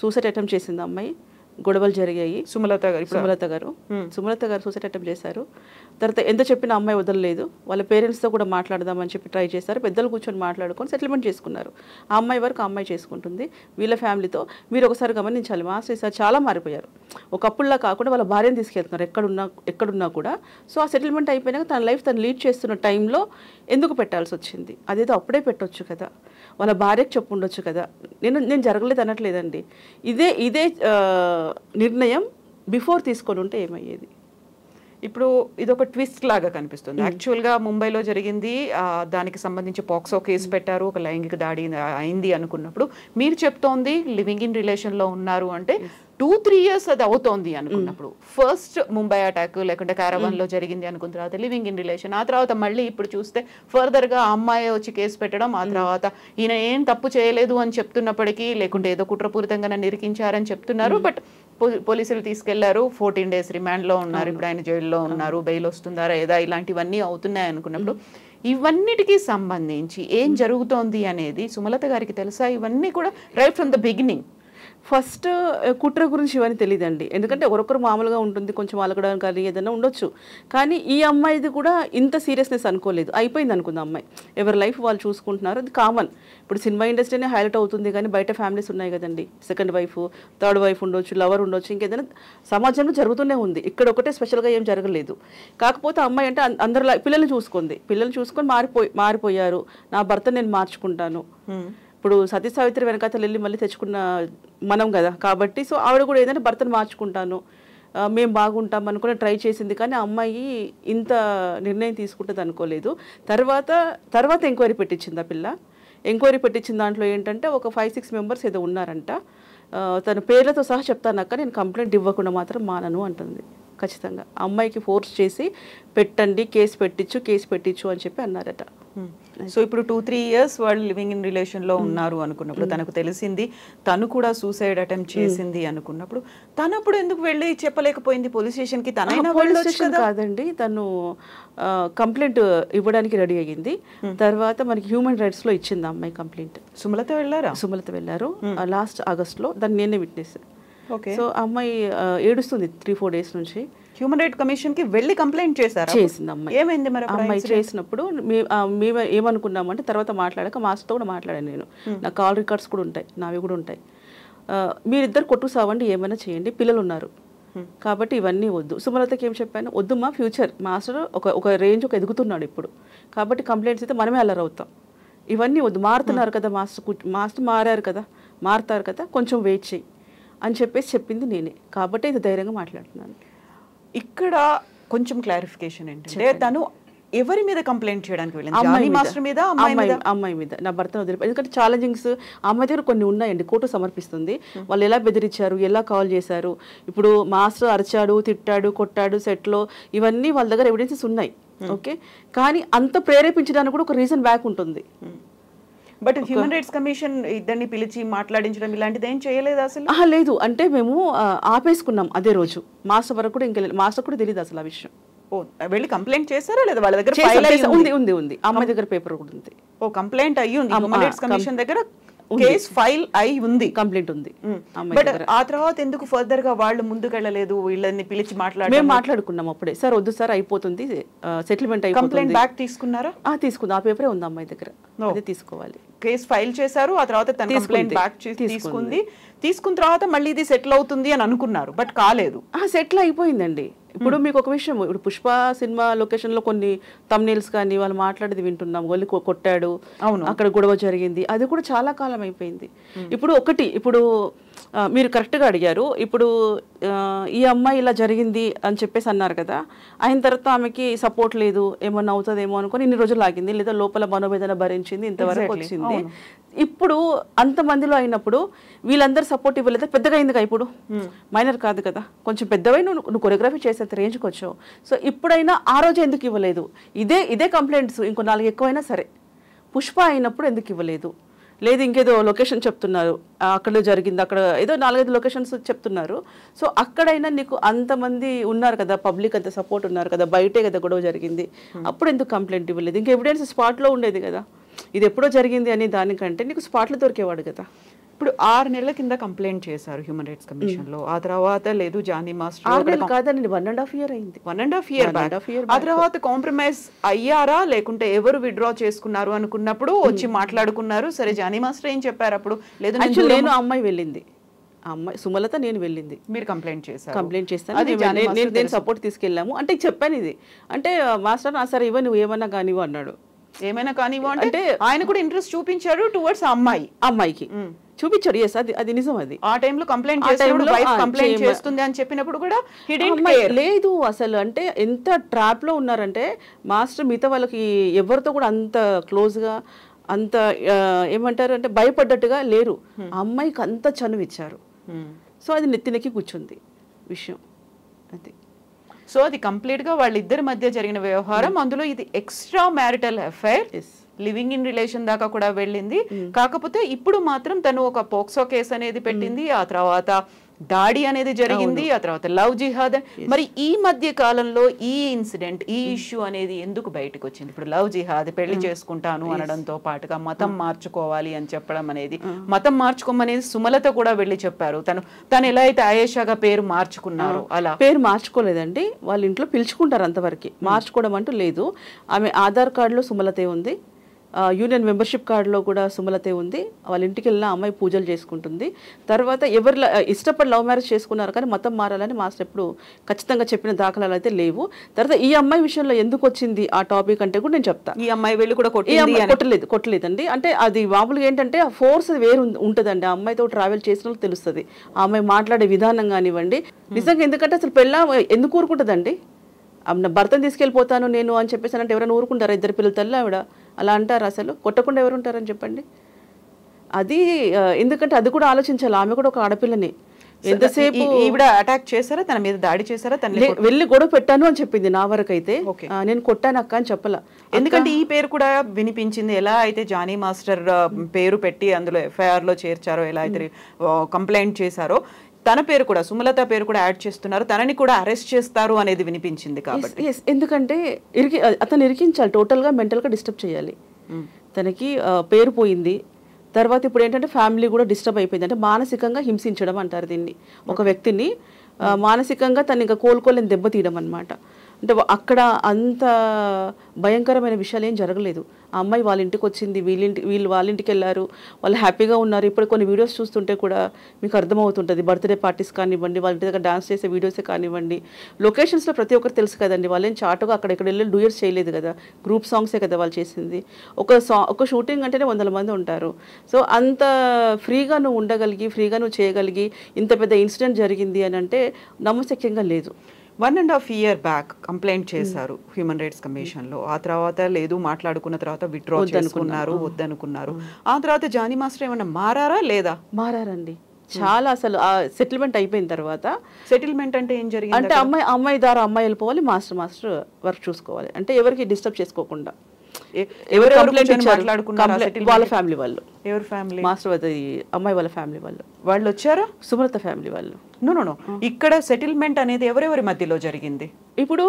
సూసైడ్ అటెంప్ట్ చేసింది అమ్మాయి, గొడవలు జరిగాయి. సుమలత గారు సూసైడ్ అటెంప్ట్ చేశారు. తర్వాత ఎంత చెప్పినా అమ్మాయి వదలలేదు. వాళ్ళ పేరెంట్స్తో కూడా మాట్లాడదామని చెప్పి ట్రై చేశారు. పెద్దలు కూర్చొని మాట్లాడుకొని సెటిల్మెంట్ చేసుకున్నారు. ఆ అమ్మాయి వరకు ఆ అమ్మాయి చేసుకుంటుంది. వీళ్ళ ఫ్యామిలీతో మీరు ఒకసారి గమనించాలి, మాస్టర్ ఈసారి చాలా మారిపోయారు. ఒకప్పుడులా కాకుండా వాళ్ళ భార్యను తీసుకెళ్తున్నారు ఎక్కడున్నా కూడా. సో ఆ సెటిల్మెంట్ అయిపోయినాక తన లైఫ్ తను లీడ్ చేస్తున్న టైంలో ఎందుకు పెట్టాల్సి వచ్చింది? అదేదో అప్పుడే పెట్టొచ్చు కదా, వాళ్ళ భార్యకు చెప్పు ఉండొచ్చు కదా. నేను జరగలేదు అనట్లేదండి, ఇదే నిర్ణయం బిఫోర్ తీసుకొని ఉంటే ఏమయ్యేది? ఇప్పుడు ఇదొక ట్విస్ట్ లాగా కనిపిస్తుంది. యాక్చువల్గా ముంబైలో జరిగింది, దానికి సంబంధించి పాక్సో కేసు పెట్టారు, ఒక లైంగిక దాడి అయింది అనుకున్నప్పుడు మీరు చెప్తోంది లివింగ్ ఇన్ రిలేషన్లో ఉన్నారు అంటే 2-3 years అది అవుతోంది అనుకున్నప్పుడు, ఫస్ట్ ముంబై అటాక్ లేకుంటే క్యారవాన్లో జరిగింది అనుకున్న తర్వాత లివింగ్ ఇన్ రిలేషన్, ఆ తర్వాత మళ్ళీ ఇప్పుడు చూస్తే ఫర్దర్గా అమ్మాయి వచ్చి కేసు పెట్టడం, ఆ తర్వాత ఈయన ఏం తప్పు చేయలేదు అని చెప్తున్నప్పటికీ, లేకుంటే ఏదో కుట్రపూరితంగా నిరికించారని చెప్తున్నారు. బట్ పోలీసులు తీసుకెళ్లారు, 14 days రిమాండ్లో ఉన్నారు, ఇప్పుడు ఆయన జైల్లో ఉన్నారు, బెయిల్ వస్తుందా లేదా ఇలాంటివన్నీ అవుతున్నాయి అనుకున్నప్పుడు ఇవన్నిటికీ సంబంధించి ఏం జరుగుతోంది అనేది సుమలత గారికి తెలుసా? ఇవన్నీ కూడా right from the beginning. First కుట్ర గురించి ఇవన్నీ తెలియదండి, ఎందుకంటే ఒకరొకరు మామూలుగా ఉంటుంది, కొంచెం అలగడం కానీ ఏదైనా ఉండొచ్చు. కానీ ఈ అమ్మాయిది కూడా ఇంత సీరియస్నెస్ అనుకోలేదు. అయిపోయింది అనుకుంది అమ్మాయి, ఎవరి లైఫ్ వాళ్ళు చూసుకుంటున్నారు, అది కామన్. ఇప్పుడు సినిమా ఇండస్ట్రీనే హైలైట్ అవుతుంది, కానీ బయట ఫ్యామిలీస్ ఉన్నాయి కదండి, సెకండ్ వైఫ్, థర్డ్ వైఫ్ ఉండొచ్చు, లవర్ ఉండొచ్చు, ఇంకేదైనా సమాజంలో జరుగుతూనే ఉంది. ఇక్కడ ఒకటే స్పెషల్గా ఏం జరగలేదు. కాకపోతే అమ్మాయి అంటే అందరిలా పిల్లల్ని చూసుకుంది, పిల్లల్ని చూసుకొని మారిపోయారు, నా భర్త నేను మార్చుకుంటాను. ఇప్పుడు సతీ సావిత్రి వెనకాతలు వెళ్ళి మళ్ళీ తెచ్చుకున్న మనం కదా, కాబట్టి సో ఆవిడ కూడా ఏదైనా భర్తను మార్చుకుంటాను, మేము బాగుంటాం అనుకుని ట్రై చేసింది. కానీ ఆ అమ్మాయి ఇంత నిర్ణయం తీసుకుంటుంది అనుకోలేదు. తర్వాత ఎంక్వైరీ పెట్టించింది ఆ పిల్ల. ఎంక్వైరీ పెట్టించిన దాంట్లో ఏంటంటే ఒక 5-6 members ఏదో ఉన్నారంట. తన పేర్లతో సహా చెప్తానక్క, నేను కంప్లైంట్ ఇవ్వకుండా మాత్రం మానను అంటుంది. ఖచ్చితంగా అమ్మాయికి ఫోర్స్ చేసి పెట్టండి, కేసు పెట్టించు అని చెప్పి అన్నారట. సో ఇప్పుడు 2-3 years వాళ్ళు లివింగ్ ఇన్ రిలేషన్లో ఉన్నారు అనుకున్నప్పుడు, తనకు తెలిసింది తను కూడా సూసైడ్ అటెంప్ట్ చేసింది అనుకున్నప్పుడు, తనప్పుడు ఎందుకు వెళ్ళి చెప్పలేకపోయింది పోలీస్ స్టేషన్కి? తనైనా కాదండి, తను కంప్లైంట్ ఇవ్వడానికి రెడీ అయ్యింది. తర్వాత మనకి హ్యూమన్ రైట్స్లో ఇచ్చింది అమ్మాయి కంప్లైంట్. సుమలత వెళ్ళారు లాస్ట్ ఆగస్ట్లో, దాన్ని నేనే విట్నెస్. సో అమ్మాయి ఏడుస్తుంది 3-4 days నుంచి. హ్యూమన్ రైట్ కమిషన్ కి వెళ్ళి కంప్లైంట్ చేసింది అమ్మాయి. ఏమైంది మరి అమ్మాయి చేసినప్పుడు? మేము ఏమనుకున్నామంటే తర్వాత మాట్లాడాక మాస్టర్తో కూడా మాట్లాడాను నేను, నా కాల్ రికార్డ్స్ కూడా ఉంటాయి, నావి కూడా ఉంటాయి. మీరిద్దరు కొట్టు సావండి, ఏమైనా చేయండి, పిల్లలు ఉన్నారు కాబట్టి ఇవన్నీ వద్దు. సుమలతకి ఏం చెప్పాను, వద్దుమా, ఫ్యూచర్ మాస్టర్ ఒక రేంజ్ ఎదుగుతున్నాడు ఇప్పుడు, కాబట్టి కంప్లైంట్స్ అయితే మనమే అల్లరి అవుతాం, ఇవన్నీ వద్దు, మారుతున్నారు కదా మాస్టర్ మారుతారు కదా, కొంచెం వెయిట్ చేయి అని చెప్పేసి చెప్పింది నేనే, కాబట్టి ఇది ధైర్యంగా మాట్లాడుతున్నాను. ఇక్కడ కొంచెం క్లారిఫికేషన్ ఏంటంటే, తను ఎవరి మీద కంప్లైంట్ చేయడానికి వెళ్ళింది? మాస్టర్ మీద, అమ్మాయి మీద, నా భర్తను వదిలిపోయి. ఎందుకంటే ఛాలెంజింగ్స్ అమ్మాయి దగ్గర కొన్ని ఉన్నాయండి, కోర్టు సమర్పిస్తుంది. వాళ్ళు ఎలా బెదిరించారు, ఎలా కాల్ చేశారు, ఇప్పుడు మాస్టర్ అరిచాడు, తిట్టాడు, కొట్టాడు సెట్లో, ఇవన్నీ వాళ్ళ దగ్గర ఎవిడెన్సెస్ ఉన్నాయి. ఓకే, కానీ అంత ప్రేరేపించడానికి కూడా ఒక రీజన్ బ్యాక్ ఉంటుంది. బట్ హ్యూమన్ రైట్స్ కమిషన్ ఇద్దరిని పిలిచి మాట్లాడించడం ఇలాంటిది ఏం చేయలేదు అసలు? లేదు, అంటే మేము ఆపేసుకున్నాం అదే రోజు. మాస్టర్ వరకు కూడా ఇంకా మాస్టర్ కూడా తెలియదు అసలు ఆ విషయం. వెళ్ళి కంప్లైంట్ చేశారా లేదా? వాళ్ళ దగ్గర ఉంది అమ్మాయి దగ్గర పేపర్ కూడా ఉంది. కంప్లైంట్ అయ్యి ఉంది, హ్యూమన్ రైట్స్ కమిషన్ దగ్గర కేస్ ఫైల్ అయి ఉంది, కంప్లైంట్ ఉంది. బట్ ఆ తర్వాత ఎందుకు ఫర్దర్ గా వాళ్ళు ముందుకెళ్ళలేదు? వీళ్ళని పిలిచి మేము మాట్లాడుకున్నాం అప్పుడే, సార్ వద్దు సార్, అయిపోతుంది, సెటిల్మెంట్ అయిపోతుంది. కంప్లైంట్ బ్యాక్ తీసుకున్నారా? తీసుకుంది, ఆ పేపరే ఉంది అమ్మాయి దగ్గర, అదే తీసుకోవాలి. కేసు ఫైల్ చేశారు, ఆ తర్వాత తన కంప్లైంట్ బ్యాక్ తీసుకున్న తర్వాత మళ్ళీ ఇది సెటిల్ అవుతుంది అని అనుకున్నారు, బట్ కాలేదు. సెటిల్ అయిపోయిందండి. ఇప్పుడు మీకు ఒక విషయం, ఇప్పుడు పుష్ప సినిమా లొకేషన్ లో కొన్ని తమ్నెయిల్స్ కానీ వాళ్ళు మాట్లాడేది వింటున్నాం, వాళ్ళు కొట్టాడు, అక్కడ గొడవ జరిగింది, అది కూడా చాలా కాలం అయిపోయింది. ఇప్పుడు మీరు కరెక్ట్గా అడిగారు. ఇప్పుడు ఈ అమ్మాయి ఇలా జరిగింది అని చెప్పేసి అన్నారు కదా, అయిన తర్వాత ఆమెకి సపోర్ట్ లేదు, ఏమన్నా అవుతుందేమో అనుకుని ఇన్ని రోజులు ఆగింది, లేదా లోపల మనోవేదన భరించింది, ఇంతవరకు వచ్చింది. ఇప్పుడు అంతమందిలో అయినప్పుడు వీళ్ళందరూ సపోర్ట్ ఇవ్వలేదు, పెద్దగా అయింది కదా, ఇప్పుడు మైనర్ కాదు కదా, కొంచెం పెద్దవై నువ్వు కొరియోగ్రఫీ చేసేంత రేంజ్కి వచ్చావు. సో ఇప్పుడైనా ఆ రోజు ఎందుకు ఇవ్వలేదు? ఇదే కంప్లైంట్స్ ఇంకో 4 ఎక్కువైనా సరే, పుష్ప అయినప్పుడు ఎందుకు ఇవ్వలేదు? లేదు ఇంకేదో లొకేషన్ చెప్తున్నారు, అక్కడ జరిగింది, అక్కడ ఏదో 4-5 లొకేషన్స్ చెప్తున్నారు. సో అక్కడైనా నీకు అంతమంది ఉన్నారు కదా, పబ్లిక్ అంత సపోర్ట్ ఉన్నారు కదా, బయటే కదా గొడవ జరిగింది, అప్పుడు ఎందుకు కంప్లైంట్ ఇవ్వలేదు? ఇంకా ఎవిడెన్స్ స్పాట్లో ఉండేది కదా, ఇది ఎప్పుడో జరిగింది అని దానికంటే నీకు స్పాట్లో దొరికేవాడు కదా. ఇప్పుడు 6 నెలల కింద కంప్లైంట్ చేశారు హ్యూమన్ రైట్స్ కమిషన్ లో, ఆ తర్వాత లేదు జానీ మాస్టర్ 6 నెలలు కాదండి, 1.5 year అయింది. 1.5 year. ఆ తర్వాత కాంప్రమైజ్ అయ్యారా, లేకుంటే ఎవరు విత్డ్రా చేసుకున్నారు అనుకున్నప్పుడు వచ్చి మాట్లాడుకున్నారు. సరే జానీ మాస్టర్ ఏం చెప్పారు అప్పుడు? లేదు నేను అమ్మాయి వెళ్ళింది, అమ్మాయి సుమలత నేను వెళ్ళింది, మీరు కంప్లైంట్ చేస్తాను, నేను సపోర్ట్ తీసుకెళ్ళాము అంటే చెప్పాను. ఇది అంటే మాస్టర్ సరే ఇవ్వ, నువ్వు ఏమన్నా కానివ్వు అన్నాడు. ఏమైనా కానివ్వు అంటే ఆయన కూడా ఇంట్రెస్ట్ చూపించారు టువర్డ్స్ అమ్మాయికి చూపించాడు. ఎస్, అది నిజం. అది ఆ టైంలో కంప్లైంట్ చేస్తుంది అని చెప్పినప్పుడు కూడా లేదు అసలు. అంటే ఎంత ట్రాప్ లో ఉన్నారంటే మాస్టర్ మిగతా వాళ్ళకి ఎవరితో కూడా అంత క్లోజ్ గా, అంత ఏమంటారు అంటే భయపడ్డట్టుగా లేరు. అమ్మాయికి అంత చనువు ఇచ్చారు. సో అది నెత్తినెక్కి కూర్చుంది విషయం అది. సో అది కంప్లీట్ గా వాళ్ళిద్దరి మధ్య జరిగిన వ్యవహారం. అందులో ఇది extra marital affair, living in relation దాకా కూడా వెళ్ళింది. కాకపోతే ఇప్పుడు మాత్రం తను ఒక పోక్సో కేసు అనేది పెట్టింది. ఆ తర్వాత దాడి అనేది జరిగింది, ఆ తర్వాత లవ్ జిహాద్. మరి ఈ మధ్య కాలంలో ఈ ఇన్సిడెంట్, ఈ ఇష్యూ అనేది ఎందుకు బయటకు వచ్చింది? ఇప్పుడు లవ్ జిహాద్, పెళ్లి చేసుకుంటాను అనడంతో పాటుగా మతం మార్చుకోవాలి అని చెప్పడం అనేది, మతం మార్చుకోమనేది సుమలత కూడా వెళ్ళి చెప్పారు. తను ఎలా అయితే ఆయేషాగా పేరు మార్చుకున్నారో అలా. పేరు మార్చుకోలేదండి, వాళ్ళ ఇంట్లో పిలుచుకుంటారు అంతవరకు, మార్చుకోవడం అంటూ లేదు. ఆమె ఆధార్ కార్డులో సుమలతే ఉంది, యూనియన్ మెంబర్షిప్ కార్డులో కూడా సుమలతే ఉంది. వాళ్ళ ఇంటికి వెళ్ళిన అమ్మాయి పూజలు చేసుకుంటుంది. తర్వాత ఎవరు ఇష్టపడి లవ్ మ్యారేజ్ చేసుకున్నారు కానీ మతం మారాలని మాస్టర్ ఎప్పుడు ఖచ్చితంగా చెప్పిన దాఖలాలు అయితే లేవు. తర్వాత ఈ అమ్మాయి విషయంలో ఎందుకు వచ్చింది ఆ టాపిక్ అంటే కూడా నేను చెప్తా. ఈ అమ్మాయి వెళ్ళి కూడా కొట్టలేదండి. అంటే అది మామూలుగా ఏంటంటే ఆ ఫోర్స్ వేరు ఉంటుందండి. ఆ అమ్మాయితో ట్రావెల్ చేసిన వాళ్ళకి తెలుస్తుంది, ఆ అమ్మాయి మాట్లాడే విధానం కానివ్వండి. నిజంగా ఎందుకంటే అసలు పెళ్ళ ఎందుకు ఊరుకుంటుందండి? భర్తను తీసుకెళ్ళిపోతాను నేను అని చెప్పేసి అంటే ఎవరైనా ఊరుకుంటారా? 2 పిల్లల తల్లి ఆవిడ, అలా అంటారు? అసలు కొట్టకుండా ఎవరు ఉంటారని చెప్పండి. అది ఎందుకంటే అది కూడా ఆలోచించాలి, ఆమె కూడా ఒక ఆడపిల్లని. ఎంతసేపు ఈవిడ అటాక్ చేశారా, తన మీద దాడి చేశారా? వెళ్ళి గొడవ పెట్టాను అని చెప్పింది. నా వరకు అయితే నేను కొట్టాను అక్క అని చెప్పలా. ఎందుకంటే ఈ పేరు కూడా వినిపించింది. ఎలా అయితే జానీ మాస్టర్ పేరు పెట్టి అందులో FIR లో చేర్చారో, ఎలా అయితే కంప్లైంట్ చేశారో, తన పేరు కూడా, సుమలత పేరు కూడా యాడ్ చేస్తున్నారు, తనని కూడా అరెస్ట్ చేస్తారు అనేది వినిపించింది. కాబట్టి ఎందుకంటే అతను ఇరికించాలి, టోటల్గా మెంటల్గా డిస్టర్బ్ చేయాలి. తనకి పేరు పోయింది, తర్వాత ఇప్పుడు ఏంటంటే ఫ్యామిలీ కూడా డిస్టర్బ్ అయిపోయింది. అంటే మానసికంగా హింసించడం అంటారు దీన్ని. ఒక వ్యక్తిని మానసికంగా తను ఇంకా కోలుకోలేని దెబ్బతీయడం అనమాట. అంటే అక్కడ అంత భయంకరమైన విషయాలు ఏం జరగలేదు. ఆ అమ్మాయి వాళ్ళ ఇంటికి వచ్చింది, వీళ్ళు వాళ్ళ ఇంటికి వెళ్ళారు, వాళ్ళు హ్యాపీగా ఉన్నారు. ఇప్పుడు కొన్ని వీడియోస్ చూస్తుంటే కూడా మీకు అర్థమవుతుంటుంది. బర్త్డే పార్టీస్ కానివ్వండి, వాళ్ళ ఇంటి దగ్గర డాన్స్ చేసే వీడియోసే కానివ్వండి, లొకేషన్స్లో ప్రతి ఒక్కరు తెలుసు కదండి. వాళ్ళేం చాటుగా అక్కడెక్కడ వెళ్ళి డూయర్స్ చేయలేదు కదా, గ్రూప్ సాంగ్సే కదా వాళ్ళు చేసింది. ఒక షూటింగ్ అంటేనే 100 మంది ఉంటారు. సో అంత ఫ్రీగా నువ్వు ఉండగలిగి, ఫ్రీగా నువ్వు చేయగలిగి ఇంత పెద్ద ఇన్సిడెంట్ జరిగింది అని అంటే నమ్మశక్యంగా లేదు. 1.5 year బ్యాక్ కంప్లైంట్ చేశారు హ్యూమన్ రైట్స్ కమిషన్లో. ఆ తర్వాత లేదు, మాట్లాడుకున్న తర్వాత విత్డ్రా చేసుకున్నారు, వద్దనుకున్నారు. ఆ తర్వాత జానీ మాస్టర్ ఏమన్నా మారారా లేదా? మారారండి చాలా. అసలు ఆ సెటిల్మెంట్ అయిపోయిన తర్వాత, సెటిల్మెంట్ అంటే ఏం జరిగింది అంటే అమ్మాయి ద్వారా అమ్మాయి వెళ్ళిపోవాలి, మాస్టర్ వర్క్ చూసుకోవాలి. అంటే ఎవరికి డిస్టర్బ్ చేసుకోకుండా. ఎవరు కంప్లైంట్ మాట్లాడుకున్నారు? వాళ్ళ ఫ్యామిలీ వాళ్ళు. ఎవరు ఫ్యామిలీ? మాస్టర్ అమ్మాయి వాళ్ళ ఫ్యామిలీ వాళ్ళు వచ్చారా? సుమలత ఫ్యామిలీ వాళ్ళు. నో ఇక్కడ సెటిల్మెంట్ అనేది ఎవరెవరి మధ్యలో జరిగింది? ఇప్పుడు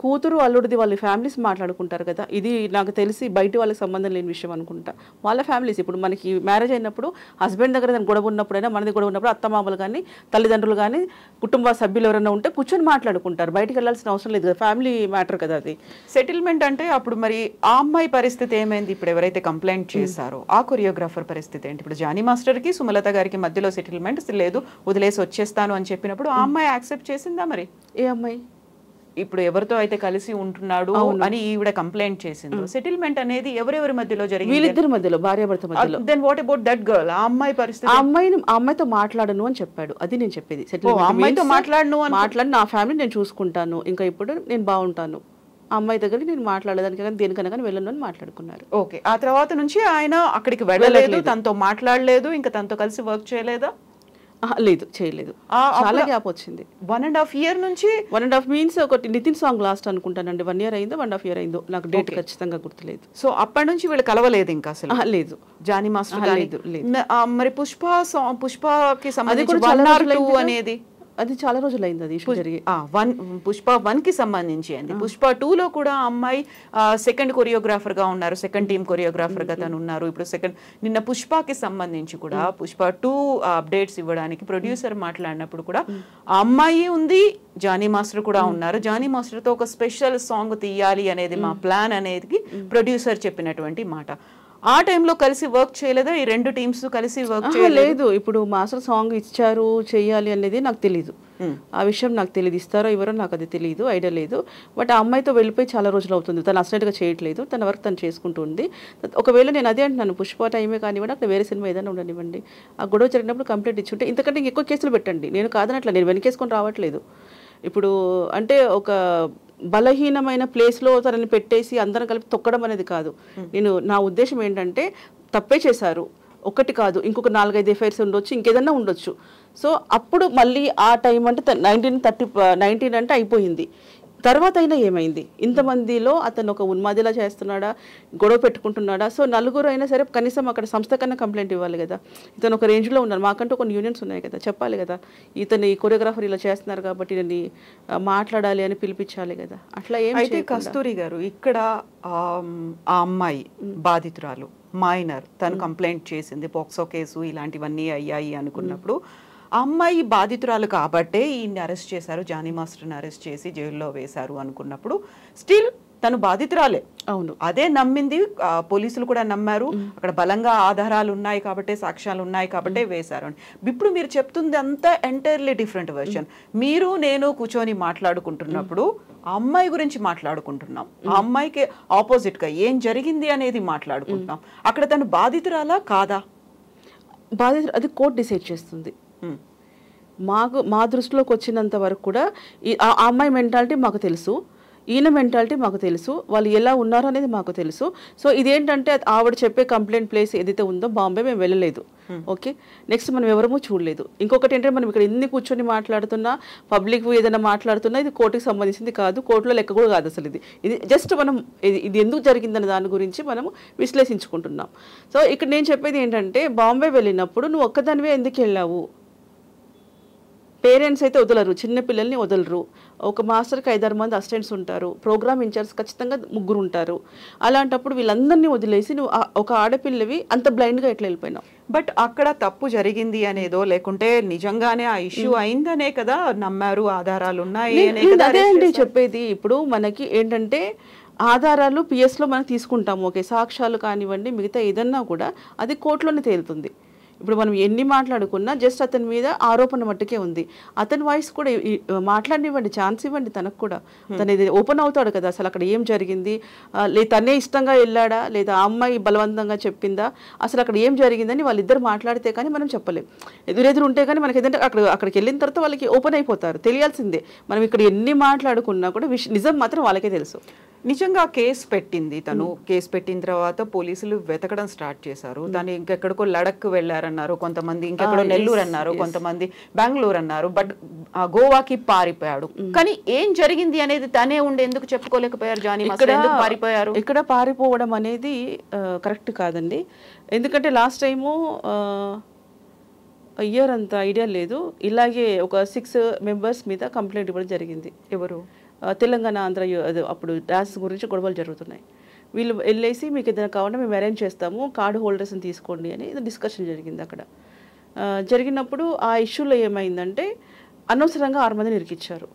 కూతురు అల్లుడిది వాళ్ళ ఫ్యామిలీస్ మాట్లాడుకుంటారు కదా. ఇది నాకు తెలిసి బయట వాళ్ళకి సంబంధం లేని విషయం అనుకుంటా. వాళ్ళ ఫ్యామిలీస్ ఇప్పుడు మనకి మ్యారేజ్ అయినప్పుడు హస్బెండ్ దగ్గర గొడవ ఉన్నప్పుడైనా, మనది గొడవ ఉన్నప్పుడు అత్తమామలు కానీ, తల్లిదండ్రులు కానీ, కుటుంబ సభ్యులు ఎవరైనా ఉంటే కూర్చొని మాట్లాడుకుంటారు. బయటకు వెళ్ళాల్సిన అవసరం లేదు కదా, ఫ్యామిలీ మ్యాటర్ కదా అది. సెటిల్మెంట్ అంటే అప్పుడు మరి ఆ అమ్మాయి పరిస్థితి ఏమైంది? ఇప్పుడు ఎవరైతే కంప్లైంట్ చేశారో ఆ కొరియోగ్రాఫర్ పరిస్థితి ఏంటి? ఇప్పుడు జానీ మాస్టర్కి సుమలత గారికి మధ్యలో సెటిల్మెంట్ లేదు, వదిలేసి వచ్చేస్తాను అని చెప్పినప్పుడు ఆ అమ్మాయి యాక్సెప్ట్ చేసిందా? మరి ఏ అమ్మాయి ఇప్పుడు ఎవరితో అయితే కలిసి ఉంటున్నాడు అని ఈవిడ కంప్లైంట్ చేసింది, సెటిల్మెంట్ అనేది ఎవరెవరి మధ్యలో జరిగింది? వీళ్ళిద్దరి మధ్యలో, భార్యాభర్త మధ్యలో. Then what about that girl? ఆ అమ్మాయి పరిస్థితి? ఆ అమ్మాయితో మాట్లాడను అని చెప్పాడు. అది నేను చెప్పేది. అమ్మాయితో మాట్లాడను, నా ఫ్యామిలీ నేను చూసుకుంటాను, ఇంకా ఇప్పుడు నేను బాగుంటాను, ఆ అమ్మాయి దగ్గరికి నేను మాట్లాడేదానికి కానీ దేనికన్నా కానీ వెళ్ళను అని మాట్లాడుకున్నారు. ఓకే. ఆ తర్వాత నుంచి ఆయన అక్కడికి వెళ్ళలేదు, తనతో మాట్లాడలేదు, ఇంకా తనతో కలిసి వర్క్ చేయలేదా? లేదు, చేయలేదు. చాలా గ్యాప్ వచ్చింది. 1.5 year నుంచి. 1.5 మీన్స్ ఒకటి నితిన్ సాంగ్ లాస్ట్ అనుకుంటానండి. 1 year అయిందో 1.5 year అయిందో, నాకు డేట్ ఖచ్చితంగా గుర్తులేదు. సో అప్పటి నుంచి వీళ్ళు కలవలేదు ఇంకా అసలు? లేదు. జానీ మాస్టర్ లేదు. మరి పుష్పకి సంబంధించి 1 or 2 అనేది అది చాలా రోజులు అయింది అది జరిగి. పుష్ప 1 కి సంబంధించి అయింది. పుష్ప 2లో కూడా అమ్మాయి సెకండ్ కొరియోగ్రాఫర్ గా ఉన్నారు, సెకండ్ టీమ్ కొరియోగ్రాఫర్ గా తను ఉన్నారు. ఇప్పుడు నిన్న పుష్పకి సంబంధించి కూడా పుష్ప 2 అప్డేట్స్ ఇవ్వడానికి ప్రొడ్యూసర్ మాట్లాడినప్పుడు కూడా ఆ అమ్మాయి ఉంది, జానీ మాస్టర్ కూడా ఉన్నారు. జానీ మాస్టర్ తో ఒక స్పెషల్ సాంగ్ తీయాలి అనేది మా ప్లాన్ అనేది ప్రొడ్యూసర్ చెప్పినటువంటి మాట. ఆ టైంలో కలిసి వర్క్ చేయలేదా? ఈ 2 టీమ్స్ కలిసి వర్క్ చేయలేదు. ఇప్పుడు మాస్టర్ సాంగ్ ఇచ్చారు చేయాలి అనేది నాకు తెలీదు, ఆ విషయం నాకు తెలియదు. ఇస్తారో ఎవరో నాకు అది తెలియదు, ఐడియా లేదు. బట్ ఆ అమ్మాయితో వెళ్ళిపోయి చాలా రోజులు అవుతుంది. తను అసలుగా చేయట్లేదు, తన వర్క్ తను చేసుకుంటుంది. ఒకవేళ నేను అదే అంటున్నాను, పుష్ప టైమే కానివ్వండి, అక్కడ వేరే సినిమా ఏదైనా ఉండనివ్వండి, ఆ గొడవ జరిగినప్పుడు కంప్లైంట్ ఇచ్చుంటే ఇంతకంటే ఎక్కువ కేసులు పెట్టండి. నేను కాదనట్లా, నేను వెనకేసుకొని రావట్లేదు. ఇప్పుడు అంటే ఒక బలహీనమైన ప్లేస్లో తనని పెట్టేసి అందరం కలిపి తొక్కడం అనేది కాదు. నా ఉద్దేశం ఏంటంటే, తప్పే చేశారు, ఒకటి కాదు ఇంకొక 4-5 ఎఫ్ఐఆర్స్ ఉండొచ్చు, ఇంకేదన్నా ఉండొచ్చు. సో అప్పుడు మళ్ళీ ఆ టైం అంటే 19 అంటే అయిపోయింది. తర్వాత అయినా ఏమైంది, ఇంతమందిలో అతను ఒక ఉన్మాదిలా చేస్తున్నాడా, గొడవ పెట్టుకుంటున్నాడా? సో నలుగురు అయినా సరే కనీసం అక్కడ సంస్థ కన్నా కంప్లైంట్ ఇవ్వాలి కదా. ఇతను ఒక రేంజ్లో ఉన్నారు, మాకంటూ కొన్ని యూనియన్స్ ఉన్నాయి కదా, చెప్పాలి కదా ఇతను ఈ కొరియోగ్రాఫర్ ఇలా చేస్తున్నారు కాబట్టి నేను మాట్లాడాలి అని పిలిపించాలి కదా. అట్లా ఏం అయితే కస్తూరి గారు ఇక్కడ ఆ అమ్మాయి బాధితురాలు మైనర్, తను కంప్లైంట్ చేసింది, పోక్సో కేసు ఇలాంటివన్నీ అయ్యాయి అనుకున్నప్పుడు ఆ అమ్మాయి బాధితురాలు కాబట్టే ఈయన్ని అరెస్ట్ చేశారు, జానీ మాస్టర్ని అరెస్ట్ చేసి జైల్లో వేశారు అనుకున్నప్పుడు స్టిల్ తను బాధితురాలే. అవును, అదే నమ్మింది, పోలీసులు కూడా నమ్మారు, అక్కడ బలంగా ఆధారాలు ఉన్నాయి కాబట్టి, సాక్ష్యాలు ఉన్నాయి కాబట్టి వేశారు అని. ఇప్పుడు మీరు చెప్తుంది అంతా ఎంటైర్లీ డిఫరెంట్ వెర్షన్. మీరు నేను కూర్చొని మాట్లాడుకుంటున్నప్పుడు ఆ అమ్మాయి గురించి మాట్లాడుకుంటున్నాం, ఆ అమ్మాయికి ఆపోజిట్గా ఏం జరిగింది అనేది మాట్లాడుకుంటున్నాం. అక్కడ తను బాధితురాలా కాదా? బాధితులు అది కోర్టు డిసైడ్ చేస్తుంది. మా దృష్టిలోకి వచ్చినంత వరకు కూడా ఆ అమ్మాయి మెంటాలిటీ మాకు తెలుసు, ఈయన మెంటాలిటీ మాకు తెలుసు, వాళ్ళు ఎలా ఉన్నారు అనేది మాకు తెలుసు. సో ఇదేంటంటే ఆవిడ చెప్పే కంప్లైంట్ ప్లేస్ ఏదైతే ఉందో బాంబే మేము వెళ్ళలేదు. ఓకే, నెక్స్ట్ మనం ఎవరమూ చూడలేదు. ఇంకొకటి ఏంటంటే మనం ఇక్కడ ఎన్ని కూర్చొని మాట్లాడుతున్నా, పబ్లిక్ ఏదైనా మాట్లాడుతున్నా ఇది కోర్టుకి సంబంధించింది కాదు, కోర్టులో లెక్క కూడా కాదు అసలు. ఇది జస్ట్ మనం ఇది ఎందుకు జరిగిందన్న దాని గురించి మనము విశ్లేషించుకుంటున్నాం. సో ఇక్కడ నేను చెప్పేది ఏంటంటే బాంబే వెళ్ళినప్పుడు నువ్వు ఒక్కదానివే ఎందుకు వెళ్ళావు? పేరెంట్స్ అయితే వదలరు, చిన్న పిల్లల్ని వదలరు. ఒక మాస్టర్కి 5-6 మంది అసిస్టెంట్స్ ఉంటారు, ప్రోగ్రామ్ ఇన్ఛార్జ్ ఖచ్చితంగా 3 ఉంటారు. అలాంటప్పుడు వీళ్ళందరినీ వదిలేసి నువ్వు ఒక ఆడపిల్లవి అంత బ్లైండ్గా ఎట్లా వెళ్ళిపోయినావు? బట్ అక్కడ తప్పు జరిగింది అనేదో లేకుంటే నిజంగానే ఆ ఇష్యూ అయిందనే కదా నమ్మారు, ఆధారాలు ఉన్నాయి అనే కదా. అదే అండి చెప్పేది. ఇప్పుడు మనకి ఏంటంటే ఆధారాలు పిఎస్లో మనం తీసుకుంటాము, ఓకే, సాక్ష్యాలు కానివ్వండి మిగతా ఏదన్నా కూడా అది కోర్టులోనే తేలుతుంది. ఇప్పుడు మనం ఎన్ని మాట్లాడుకున్నా జస్ట్ అతని మీద ఆరోపణ మట్టుకే ఉంది. అతని వాయిస్ కూడా మాట్లాడినివ్వండి, ఛాన్స్ ఇవ్వండి తనకు కూడా. తను ఇది ఓపెన్ అవుతాడు కదా అసలు అక్కడ ఏం జరిగింది, లేదా తనే ఇష్టంగా వెళ్ళాడా లేదా ఆ అమ్మాయి బలవంతంగా చెప్పిందా, అసలు అక్కడ ఏం జరిగిందని వాళ్ళిద్దరు మాట్లాడితే కానీ మనం చెప్పలేం. ఎదురెదురు ఉంటే కానీ మనకి ఏదంటే అక్కడికి వెళ్ళిన తర్వాత వాళ్ళకి ఓపెన్ అయిపోతారు, తెలియాల్సిందే. మనం ఇక్కడ ఎన్ని మాట్లాడుకున్నా కూడా నిజం మాత్రం వాళ్ళకే తెలుసు. నిజంగా కేసు పెట్టింది తను, కేసు పెట్టిన తర్వాత పోలీసులు వెతకడం స్టార్ట్ చేశారు. తను ఇంకెక్కడికో లడక్ వెళ్ళారన్నారు కొంతమంది, ఇంకెక్కడో నెల్లూరు అన్నారు కొంతమంది, బెంగళూరు అన్నారు, బట్ గోవాకి పారిపోయాడు. కానీ ఏం జరిగింది అనేది తనే ఉండి ఎందుకు చెప్పుకోలేకపోయారు? జానీ మాస్టర్ ఎందుకు పారిపోయారు? ఇక్కడ పారిపోవడం అనేది కరెక్ట్ కాదండి. ఎందుకంటే లాస్ట్ టైము ఇయర్ అంత ఐడియా లేదు, ఇలాగే ఒక 6 మెంబర్స్ మీద కంప్లైంట్ ఇవ్వడం జరిగింది. ఎవరు? తెలంగాణ ఆంధ్ర అప్పుడు డాన్స్ గురించి గొడవలు జరుగుతున్నాయి. వీళ్ళు వెళ్ళేసి మీకు ఏదైనా కావాలంటే మేము అరేంజ్ చేస్తాము, కార్డు హోల్డర్స్ని తీసుకోండి అని డిస్కషన్ జరిగింది. అక్కడ జరిగినప్పుడు ఆ ఇష్యూలో ఏమైందంటే అనవసరంగా 6 మందిని ఇరికిచ్చారు.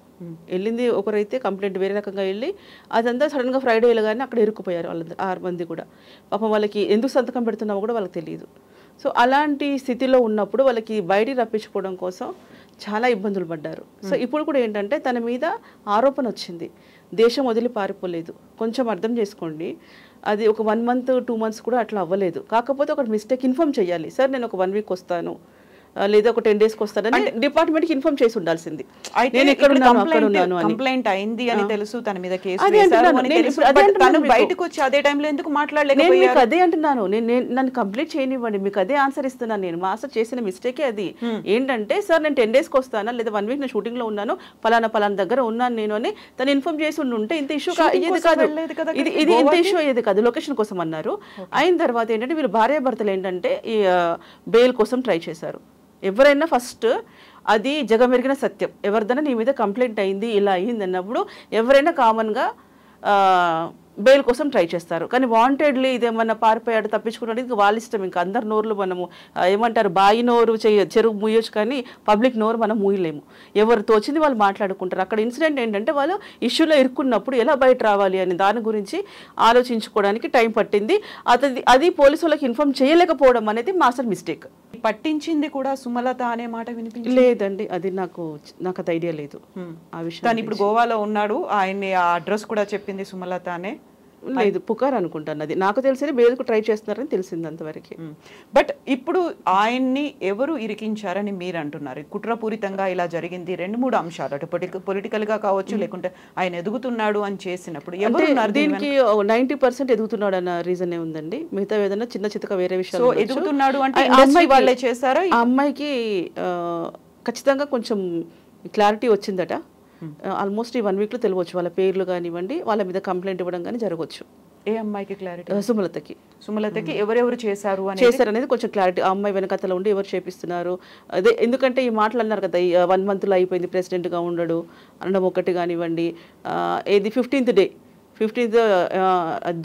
వెళ్ళింది ఒకరైతే కంప్లైంట్ వేరే రకంగా వెళ్ళి అదంతా సడన్గా ఫ్రైడే వెళ్ళగానే అక్కడ ఇరుక్కుపోయారు వాళ్ళందరూ 6 మంది కూడా. పాపం వాళ్ళకి ఎందుకు సంతకం పెడుతున్నామో కూడా వాళ్ళకి తెలియదు. సో అలాంటి స్థితిలో ఉన్నప్పుడు వాళ్ళకి బయటికి రప్పించుకోవడం కోసం చాలా ఇబ్బందులు పడ్డారు. సో ఇప్పుడు కూడా ఏంటంటే తన మీద ఆరోపణ వచ్చింది, దేశం వదిలి పారిపోలేదు. కొంచెం అర్థం చేసుకోండి, అది ఒక 1 మంత్ 2 మంత్స్ కూడా అట్లా అవ్వలేదు. కాకపోతే ఒక మిస్టేక్ ఇన్ఫార్మ్ చేయాలి, సార్ నేను ఒక 1 వీక్ వస్తాను లేదా ఒక 10 డేస్కి వస్తానని డిపార్ట్మెంట్ కి ఇన్ఫార్మ్ చేసి ఉండాల్సింది. నేను ఇక్కడ ఉన్నాను, కంప్లైంట్ అయింది అని తెలుసు, తన మీద కేసు వేశారు అని తెలుసు, తను బయటకు వచ్చి అదే టైంలో ఎందుకు మాట్లాడలేకపోయారు? నేను మీకు అదే అంటున్నాను, నన్ను కంప్లీట్ చేయనివ్వండి, మీకు అదే ఆన్సర్ ఇస్తున్నాను. నేను మాస్టర్ చేసిన మిస్టేకే అది. ఏంటంటే సార్ నేను 10 డేస్కి వస్తాను లేదా 1 వీక్ నేను షూటింగ్ లో ఉన్నాను, పలానా దగ్గర ఉన్నాను నేను అని తను ఇన్ఫార్మ్ చేసి ఉంటే ఇంత ఇష్యూ అయ్యేది కాదు. ఇది ఇంత ఇష్యూ అయ్యేది కాదు. లొకేషన్ కోసం అన్నారు. అయిన తర్వాత ఏంటంటే వీళ్ళు భార్యాభర్తలు ఏంటంటే బెయిల్ కోసం ట్రై చేశారు. ఎవరైనా ఫస్ట్ అది జగమెరిగిన సత్యం, ఎవరిదైనా నీ మీద కంప్లైంట్ అయింది ఇలా అయ్యింది అన్నప్పుడు ఎవరైనా కామన్గా బెయిల్ కోసం ట్రై చేస్తారు. కానీ వాంటెడ్లీ ఇదేమన్నా పారిపోయాడు తప్పించుకున్నాడు ఇంకా వాళ్ళ ఇష్టం. ఇంకా అందరు నోర్లు మనము ఏమంటారు, బాయి నోరు చెరువు మూయొచ్చు కానీ పబ్లిక్ నోరు మనం మూయలేము. ఎవరు తోచింది వాళ్ళు మాట్లాడుకుంటారు. అక్కడ ఇన్సిడెంట్ ఏంటంటే వాళ్ళు ఇష్యూలో ఇరుక్కున్నప్పుడు ఎలా బయట రావాలి అని దాని గురించి ఆలోచించుకోవడానికి టైం పట్టింది. అది పోలీసు వాళ్ళకి ఇన్ఫార్మ్ చేయలేకపోవడం అనేది మాస్టర్ మిస్టేక్. పట్టించింది కూడా సుమలత అనే మాట వినిపించింది లేదండి, అది నాకు అది ఐడియా లేదు ఆ విషయం. తను ఇప్పుడు గోవాలో ఉన్నాడు, ఆయన్ని ఆ అడ్రస్ కూడా చెప్పింది సుమలత అనే లేదు, పుకార్ అనుకుంటాను. అది నాకు తెలిసి బెయిల్కు ట్రై చేస్తున్నారని తెలిసింది అంతవరకు. బట్ ఇప్పుడు ఆయన్ని ఎవరు ఇరికించారని మీరు అంటున్నారు? కుట్రపూరితంగా ఇలా జరిగింది 2-3 అంశాలు, అటు పొలిటికల్ గా కావచ్చు లేకుంటే ఆయన ఎదుగుతున్నాడు అని చేసినప్పుడు దీనికి 90% ఎదుగుతున్నాడు అన్న రీజనే ఉందండి. మిగతా ఏదైనా చిన్న చితక వేరే విషయాలు ఎదుగుతున్నాడు అంటే అమ్మాయి వాళ్ళే చేశారా? ఆ అమ్మాయికి ఖచ్చితంగా కొంచెం క్లారిటీ వచ్చిందట. ఆల్మోస్ట్ ఈ 1 వీక్లో తెలియవచ్చు వాళ్ళ పేర్లు కానివ్వండి, వాళ్ళ మీద కంప్లైంట్ ఇవ్వడం కానీ జరగవచ్చు. ఏ అమ్మాయికి క్లారిటీ? సుమలతకి ఎవరెవరు చేశారు అనేది కొంచెం క్లారిటీ. ఆ అమ్మాయి వెనకతలో ఉండి ఎవరు చేపిస్తున్నారు అదే, ఎందుకంటే ఈ మాటలు అన్నారు కదా, 1 మంత్లో అయిపోయింది ప్రెసిడెంట్గా ఉండడు అనడం ఒకటి కానివ్వండి, ఏది 15th డే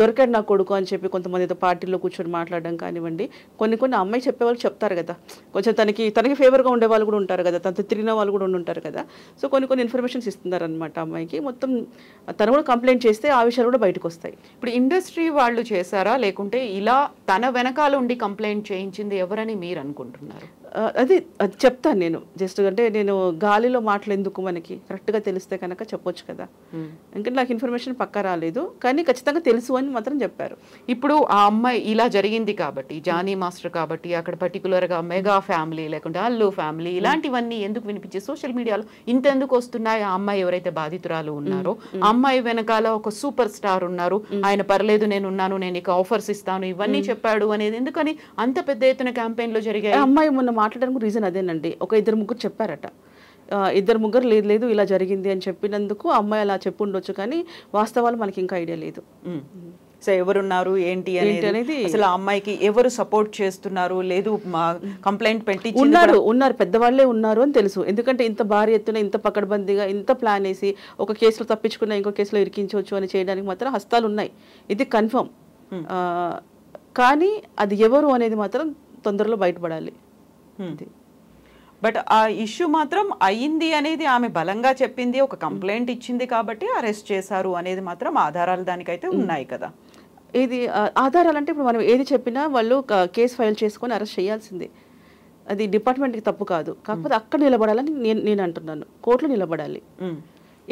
దొరికాడు నా కొడుకు అని చెప్పి కొంతమందితో పార్టీలో కూర్చొని మాట్లాడడం కానివ్వండి, కొన్ని అమ్మాయి చెప్పేవాళ్ళు చెప్తారు కదా, కొంచెం తనకి ఫేవర్గా ఉండే వాళ్ళు కూడా ఉంటారు కదా, తనతో తిరిగిన వాళ్ళు కూడా ఉంటారు కదా. సో కొన్ని ఇన్ఫర్మేషన్స్ ఇస్తున్నారు అనమాట అమ్మాయికి. మొత్తం తను కూడా కంప్లైంట్ చేస్తే ఆ విషయాలు కూడా బయటకు వస్తాయి. ఇప్పుడు ఇండస్ట్రీ వాళ్ళు చేశారా, లేకుంటే ఇలా తన వెనకాల ఉండి కంప్లైంట్ చేయించింది ఎవరని మీరు అనుకుంటున్నారు? అది చెప్తాను నేను, జస్ట్ అంటే నేను గాలిలో మాటలు ఎందుకు, మనకి కరెక్ట్గా తెలిస్తే కనుక చెప్పొచ్చు కదా. ఇంకా నాకు ఇన్ఫర్మేషన్ పక్కా రాలేదు, కానీ ఖచ్చితంగా తెలుసు అని మాత్రం చెప్పారు. ఇప్పుడు ఆ అమ్మాయి ఇలా జరిగింది కాబట్టి, జానీ మాస్టర్ కాబట్టి, అక్కడ పర్టికులర్గా మెగా ఫ్యామిలీ లేకుంటే అల్లు ఫ్యామిలీ ఇలాంటివన్నీ ఎందుకు వినిపించే సోషల్ మీడియాలో ఇంతెందుకు వస్తున్నాయి? ఆ అమ్మాయి ఎవరైతే బాధితురాలు ఉన్నారో ఆ అమ్మాయి వెనకాల ఒక సూపర్ స్టార్ ఉన్నారు, ఆయన పర్లేదు నేనున్నాను, నేను ఇక ఆఫర్స్ ఇస్తాను, ఇవన్నీ చెప్పాడు అనేది ఎందుకని అంత పెద్ద ఎత్తున క్యాంపెయిన్లో జరిగాయి? అమ్మాయి మొన్న మాట్లాడడానికి రీజన్ అదేనండి, ఒక 2-3 చెప్పారట, 2-3 లేదు ఇలా జరిగింది అని చెప్పినందుకు అమ్మాయి అలా చెప్పు ఉండొచ్చు, కానీ వాస్తవాలు మనకి ఇంకా ఐడియా లేదు. సో ఎవరున్నారు ఏంటి అనేది అసలు ఆ అమ్మాయికి ఎవరు సపోర్ట్ చేస్తున్నారు, లేదు కంప్లైంట్ పెట్టి ఉన్నారు పెద్దవాళ్లే ఉన్నారు అని తెలుసు. ఎందుకంటే ఇంత భారీ ఎత్తున, ఇంత పకడ్బందీగా, ఇంత ప్లాన్ వేసి ఒక కేసులో తప్పించుకున్న ఇంకో కేసులో ఇరికించవచ్చు అని చేయడానికి మాత్రం హస్తాలు ఉన్నాయి, ఇది కన్ఫర్మ్. కానీ అది ఎవరు అనేది మాత్రం తొందరలో బయటపడాలి. బట్ ఆ ఇష్యూ మాత్రం అయ్యింది అనేది ఆమె బలంగా చెప్పింది, ఒక కంప్లైంట్ ఇచ్చింది కాబట్టి అరెస్ట్ చేశారు అనేది మాత్రం ఆధారాలు దానికైతే ఉన్నాయి కదా. ఇది ఆధారాలు అంటే ఇప్పుడు మనం ఏది చెప్పినా వాళ్ళు కేసు ఫైల్ చేసుకొని అరెస్ట్ చేయాల్సిందే, అది డిపార్ట్మెంట్కి తప్పు కాదు. కాకపోతే అక్కడ నిలబడాలని నేను అంటున్నాను, కోర్టులో నిలబడాలి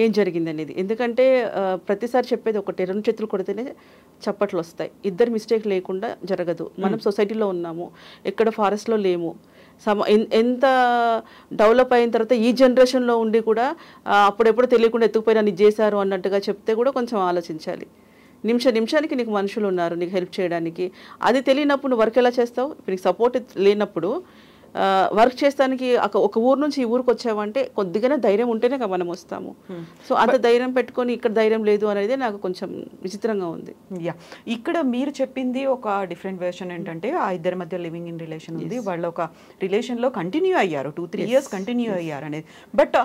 ఏం జరిగింది అనేది. ఎందుకంటే ప్రతిసారి చెప్పేది ఒకటి, 2 చేతులు కొడితేనే చప్పట్లు వస్తాయి, ఇద్దరు మిస్టేక్ లేకుండా జరగదు. మనం సొసైటీలో ఉన్నాము, ఎక్కడ ఫారెస్ట్లో లేము. ఎంత డెవలప్ అయిన తర్వాత ఈ జనరేషన్లో ఉండి కూడా అప్పుడెప్పుడు తెలియకుండా ఎత్తుకుపోయినా నీకు చేశారు అన్నట్టుగా చెప్తే కూడా కొంచెం ఆలోచించాలి. నిమిషానికి నీకు మనుషులు ఉన్నారు నీకు హెల్ప్ చేయడానికి, అది తెలియనప్పుడు నువ్వు వర్క్ ఎలా చేస్తావు? ఇప్పుడు నీకు సపోర్ట్ లేనప్పుడు వర్క్ చేస్తానికి ఒక ఊరు నుంచి ఈ ఊరికి వచ్చామంటే కొద్దిగానే ధైర్యం ఉంటేనే కదా మనం వస్తాము. సో అంత ధైర్యం పెట్టుకొని ఇక్కడ ధైర్యం లేదు అనేది నాకు కొంచెం విచిత్రంగా ఉంది. ఇక్కడ మీరు చెప్పింది ఒక డిఫరెంట్ వెర్షన్ ఏంటంటే ఆ ఇద్దరి మధ్య లివింగ్ ఇన్ రిలేషన్ ఉంది, వాళ్ళు ఒక రిలేషన్లో కంటిన్యూ అయ్యారు, 2-3 years కంటిన్యూ అయ్యారు అనేది. బట్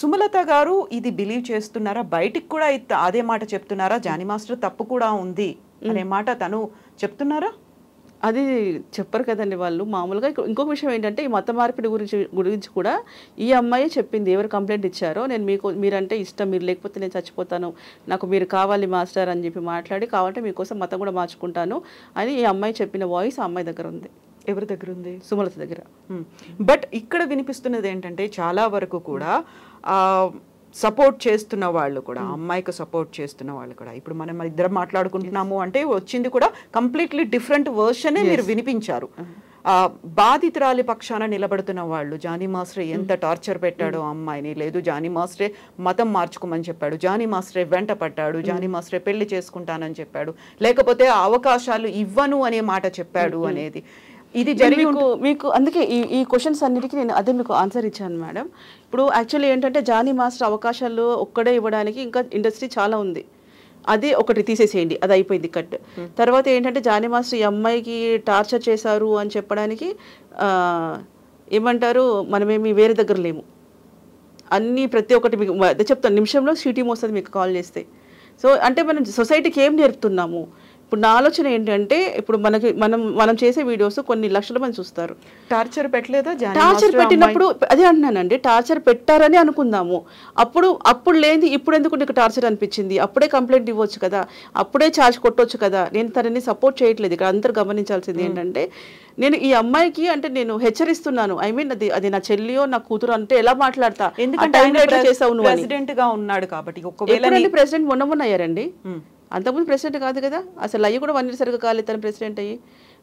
సుమలత గారు ఇది బిలీవ్ చేస్తున్నారా? బయటికి కూడా అదే మాట చెప్తున్నారా? జానీ మాస్టర్ తప్పు కూడా ఉంది అనే మాట తను చెప్తున్నారా? అది చెప్పరు కదండి వాళ్ళు మామూలుగా. ఇంకొక విషయం ఏంటంటే ఈ మత మార్పిడి గురించి కూడా ఈ అమ్మాయి చెప్పింది, ఎవరు కంప్లైంట్ ఇచ్చారో నేను మీరంటే ఇష్టం, మీరు లేకపోతే నేను చచ్చిపోతాను, నాకు మీరు కావాలి మాస్టర్ అని చెప్పి మాట్లాడి కావాలంటే మీకోసం మతం కూడా మార్చుకుంటాను అని ఈ అమ్మాయి చెప్పిన వాయిస్ ఆ అమ్మాయి దగ్గర ఉంది. ఎవరి దగ్గర ఉంది? సుమలత దగ్గర. బట్ ఇక్కడ వినిపిస్తున్నది ఏంటంటే చాలా వరకు కూడా సపోర్ట్ చేస్తున్న వాళ్ళు కూడా, అమ్మాయికి సపోర్ట్ చేస్తున్న వాళ్ళు కూడా, ఇప్పుడు మనం ఇద్దరం మాట్లాడుకుంటున్నాము అంటే వచ్చింది కూడా కంప్లీట్లీ డిఫరెంట్ వర్షనే మీరు వినిపించారు. బాధితురాలి పక్షాన నిలబడుతున్న వాళ్ళు, జానీ మాస్టర్ ఎంత టార్చర్ పెట్టాడో అమ్మాయిని, లేదు జానీ మాస్టరే మతం మార్చుకోమని చెప్పాడు, జానీ మాస్టరే వెంట పట్టాడు, జానీ మాస్టరే పెళ్లి చేసుకుంటానని చెప్పాడు, లేకపోతే అవకాశాలు ఇవ్వను అనే మాట చెప్పాడు అనేది ఇది జరిగి మీకు అందుకే ఈ క్వశ్చన్స్ అన్నిటికీ నేను అదే మీకు ఆన్సర్ ఇచ్చాను మేడం. ఇప్పుడు యాక్చువల్లీ ఏంటంటే జానీ మాస్టర్ అవకాశాలు ఒక్కడే ఇవ్వడానికి ఇంకా ఇండస్ట్రీ చాలా ఉంది, అది ఒకటి తీసేసేయండి, అది అయిపోయింది కట్. తర్వాత ఏంటంటే జానీ మాస్టర్ ఈ అమ్మాయికి టార్చర్ చేశారు అని చెప్పడానికి ఏమంటారు, మనమేమి వేరే దగ్గర లేము, అన్నీ ప్రతి ఒక్కటి మీకు అదే చెప్తాను, నిమిషంలో టీమ్ వస్తుంది మీకు కాల్ చేస్తే. సో అంటే మనం సొసైటీకి ఏం నేర్పుతున్నాము? ఇప్పుడు నా ఆలోచన ఏంటంటే ఇప్పుడు మనం చేసే వీడియోస్ కొన్ని లక్షల మంది చూస్తారు. టార్చర్ పెట్టలేదా? టార్చర్ పెట్టినప్పుడు అదే అంటున్నానండి, టార్చర్ పెట్టారని అనుకుందాము, అప్పుడు లేని ఇప్పుడు ఎందుకు నీకు టార్చర్ అనిపించింది? అప్పుడే కంప్లైంట్ ఇవ్వచ్చు కదా, అప్పుడే ఛార్జ్ కొట్టవచ్చు కదా. నేను తనని సపోర్ట్ చేయట్లేదు, ఇక్కడ అందరు గమనించాల్సింది ఏంటంటే నేను ఈ అమ్మాయికి అంటే నేను హెచ్చరిస్తున్నాను, ఐ మీన్ అది నా చెల్లియో నా కూతురు అంటే ఎలా మాట్లాడతా, ఎందుకంటే ప్రెసిడెంట్ గా ఉన్నాడు కాబట్టి. ఒకవేళ ప్రెసిడెంట్ మొన్న అయ్యారండి, అంతకుముందు ప్రెసిడెంట్ కాదు కదా, అసలు అయ్యి కూడా 1 year సరిగ్గా కాలేదు తను ప్రెసిడెంట్ అయ్యి.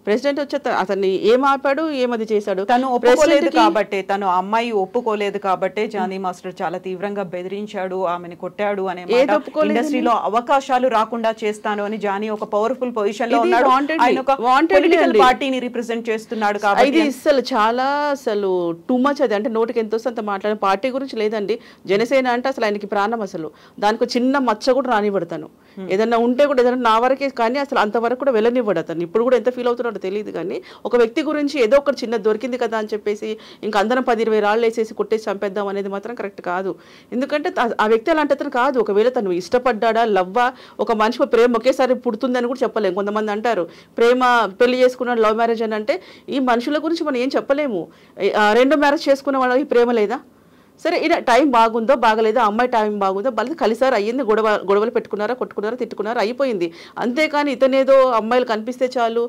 ప్రెసిడెంట్ వచ్చి అతన్ని ఏం ఆపాడు, ఏమది చేశాడు? తను ఒప్పుకోలేదు కాబట్టి, తను అమ్మాయి ఒప్పుకోలేదు కాబట్టి జానీ మాస్టర్ చాలా తీవ్రంగా బెదిరించాడు, ఆమెను కొట్టాడు అనే మాట. ఇండస్ట్రీలో అవకాశాలు రాకుండా చేస్తాను అని జానీ ఒక పవర్ఫుల్ పొజిషన్ లో ఉన్నాడు. ఆయన ఒక పొలిటికల్ పార్టీని రిప్రజెంట్ చేస్తున్నాడు కాబట్టి ఇది అసలు చాలా అసలు టూ మచ్. అది అంటే నోటికి ఎంత వస్తే అంత మాట్లాడే పార్టీ గురించి లేదండి. జనసేన అంటే అసలు ఆయనకి ప్రాణం. అసలు దానికి చిన్న మచ్చ కూడా రానివ్వడతాను. ఏదన్నా ఉంటే కూడా ఏదైనా నా వరకే కానీ అసలు అంతవరకు కూడా వెళ్ళనివ్వడు అతను. ఇప్పుడు కూడా ఎంత ఫీల్ అవుతున్నాడో తెలియదు కానీ ఒక వ్యక్తి గురించి ఏదో ఒకటి చిన్న దొరికింది కదా అని చెప్పేసి ఇంకా అందరం 10-20 రాళ్ళు వేసేసి కొట్టేసి చంపేద్దాం అనేది మాత్రం కరెక్ట్ కాదు. ఎందుకంటే ఆ వ్యక్తి అలాంటి అతను కాదు. ఒకవేళ తను ఇష్టపడ్డా లవ్వా, ఒక మనిషి ప్రేమ ఒకేసారి పుడుతుందని కూడా చెప్పలేము. కొంతమంది అంటారు ప్రేమ పెళ్లి చేసుకున్నాడు లవ్ మ్యారేజ్ అని. అంటే ఈ మనుషుల గురించి మనం ఏం చెప్పలేము. 2 మ్యారేజ్ చేసుకున్న వాళ్ళకి ప్రేమ లేదా? సరే ఈయన టైం బాగుందో బాగలేదో, అమ్మాయి టైం బాగుందో వాళ్ళకి కలిసారు, అయ్యింది, గొడవలు పెట్టుకున్నారా, కొట్టుకున్నారా, తిట్టుకున్నారా, అయిపోయింది. అంతేకాని ఇతనేదో అమ్మాయిలు కనిపిస్తే చాలు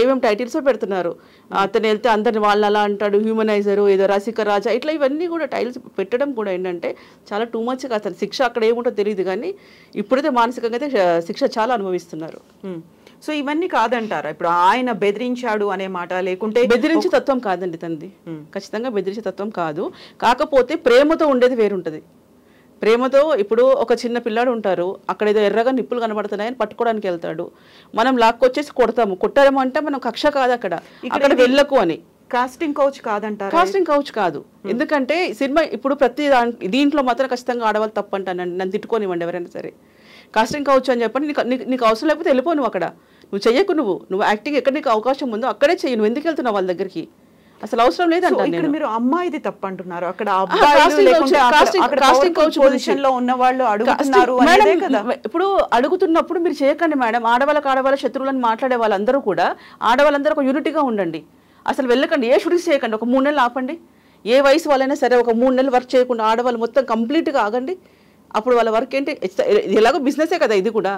ఏమేమి టైటిల్స్ పెడుతున్నారు. అతను వెళ్తే అందరిని వాళ్ళు అలా అంటాడు, హ్యూమనైజరు, ఏదో రసిక రాజా, ఇట్లా ఇవన్నీ కూడా టైటిల్స్ పెట్టడం కూడా ఏంటంటే చాలా టూ మచ్గా. అతను శిక్ష అక్కడ ఏముంటో తెలియదు కానీ ఇప్పుడైతే మానసికంగా అయితే శిక్ష చాలా అనుభవిస్తున్నారు. సో ఇవన్నీ కాదంటారా ఇప్పుడు ఆయన బెదిరించాడు అనే మాట? లేకుంటే బెదిరించే తత్వం కాదండి తనది, ఖచ్చితంగా బెదిరించే తత్వం కాదు. కాకపోతే ప్రేమతో ఉండేది వేరుంటుంది. ప్రేమతో ఇప్పుడు ఒక చిన్న పిల్లాడు ఉంటారు, అక్కడ ఏదో ఎర్రగా నిప్పులు కనబడుతున్నాయని పట్టుకోవడానికి వెళ్తాడు, మనం లాక్కొచ్చేసి కొడతాము. కొట్టాము అంటే మనం కక్ష కాదు, అక్కడ వెళ్ళకు అని. కాస్టింగ్ కౌచ్ కాదంటారు? కాస్టింగ్ కౌచ్ కాదు. ఎందుకంటే సినిమా ఇప్పుడు ప్రతి దీంట్లో మాత్రం ఖచ్చితంగా ఆడవాళ్ళు తప్పు అంటానండి. నన్ను తిట్టుకోనివ్వండి ఎవరైనా సరే. కాస్టింగ్ కౌచ్ అని చెప్పండి, నీకు అవసరం లేకపోతే వెళ్ళిపో, నువ్వు అక్కడ నువ్వు చెయ్యకు, నువ్వు యాక్టింగ్ ఎక్కడ నీకు అవకాశం ఉందో అక్కడే చెయ్యి, నువ్వు ఎందుకు వెళ్తున్నావు వాళ్ళ దగ్గరికి? అసలు అవసరం లేదంట. మీరు అమ్మాయిది తప్పు అంటున్నారు, అక్కడ ఇప్పుడు అడుగుతున్నప్పుడు మీరు చేయకండి మేడం. ఆడవాళ్ళ శత్రువులను మాట్లాడే వాళ్ళందరూ కూడా ఆడవాళ్ళందరూ ఒక యూనిటీగా ఉండండి. అసలు వెళ్ళకండి, ఏ షూటింగ్స్ చేయకండి, ఒక 3 నెలలు ఆపండి. ఏ వయసు వాళ్ళైనా సరే ఒక 3 నెలలు వర్క్ చేయకుండా ఆడవాళ్ళు మొత్తం కంప్లీట్గా ఆగండి. అప్పుడు వాళ్ళ వర్క్ ఏంటి, ఎలాగో బిజినెసే కదా ఇది కూడా.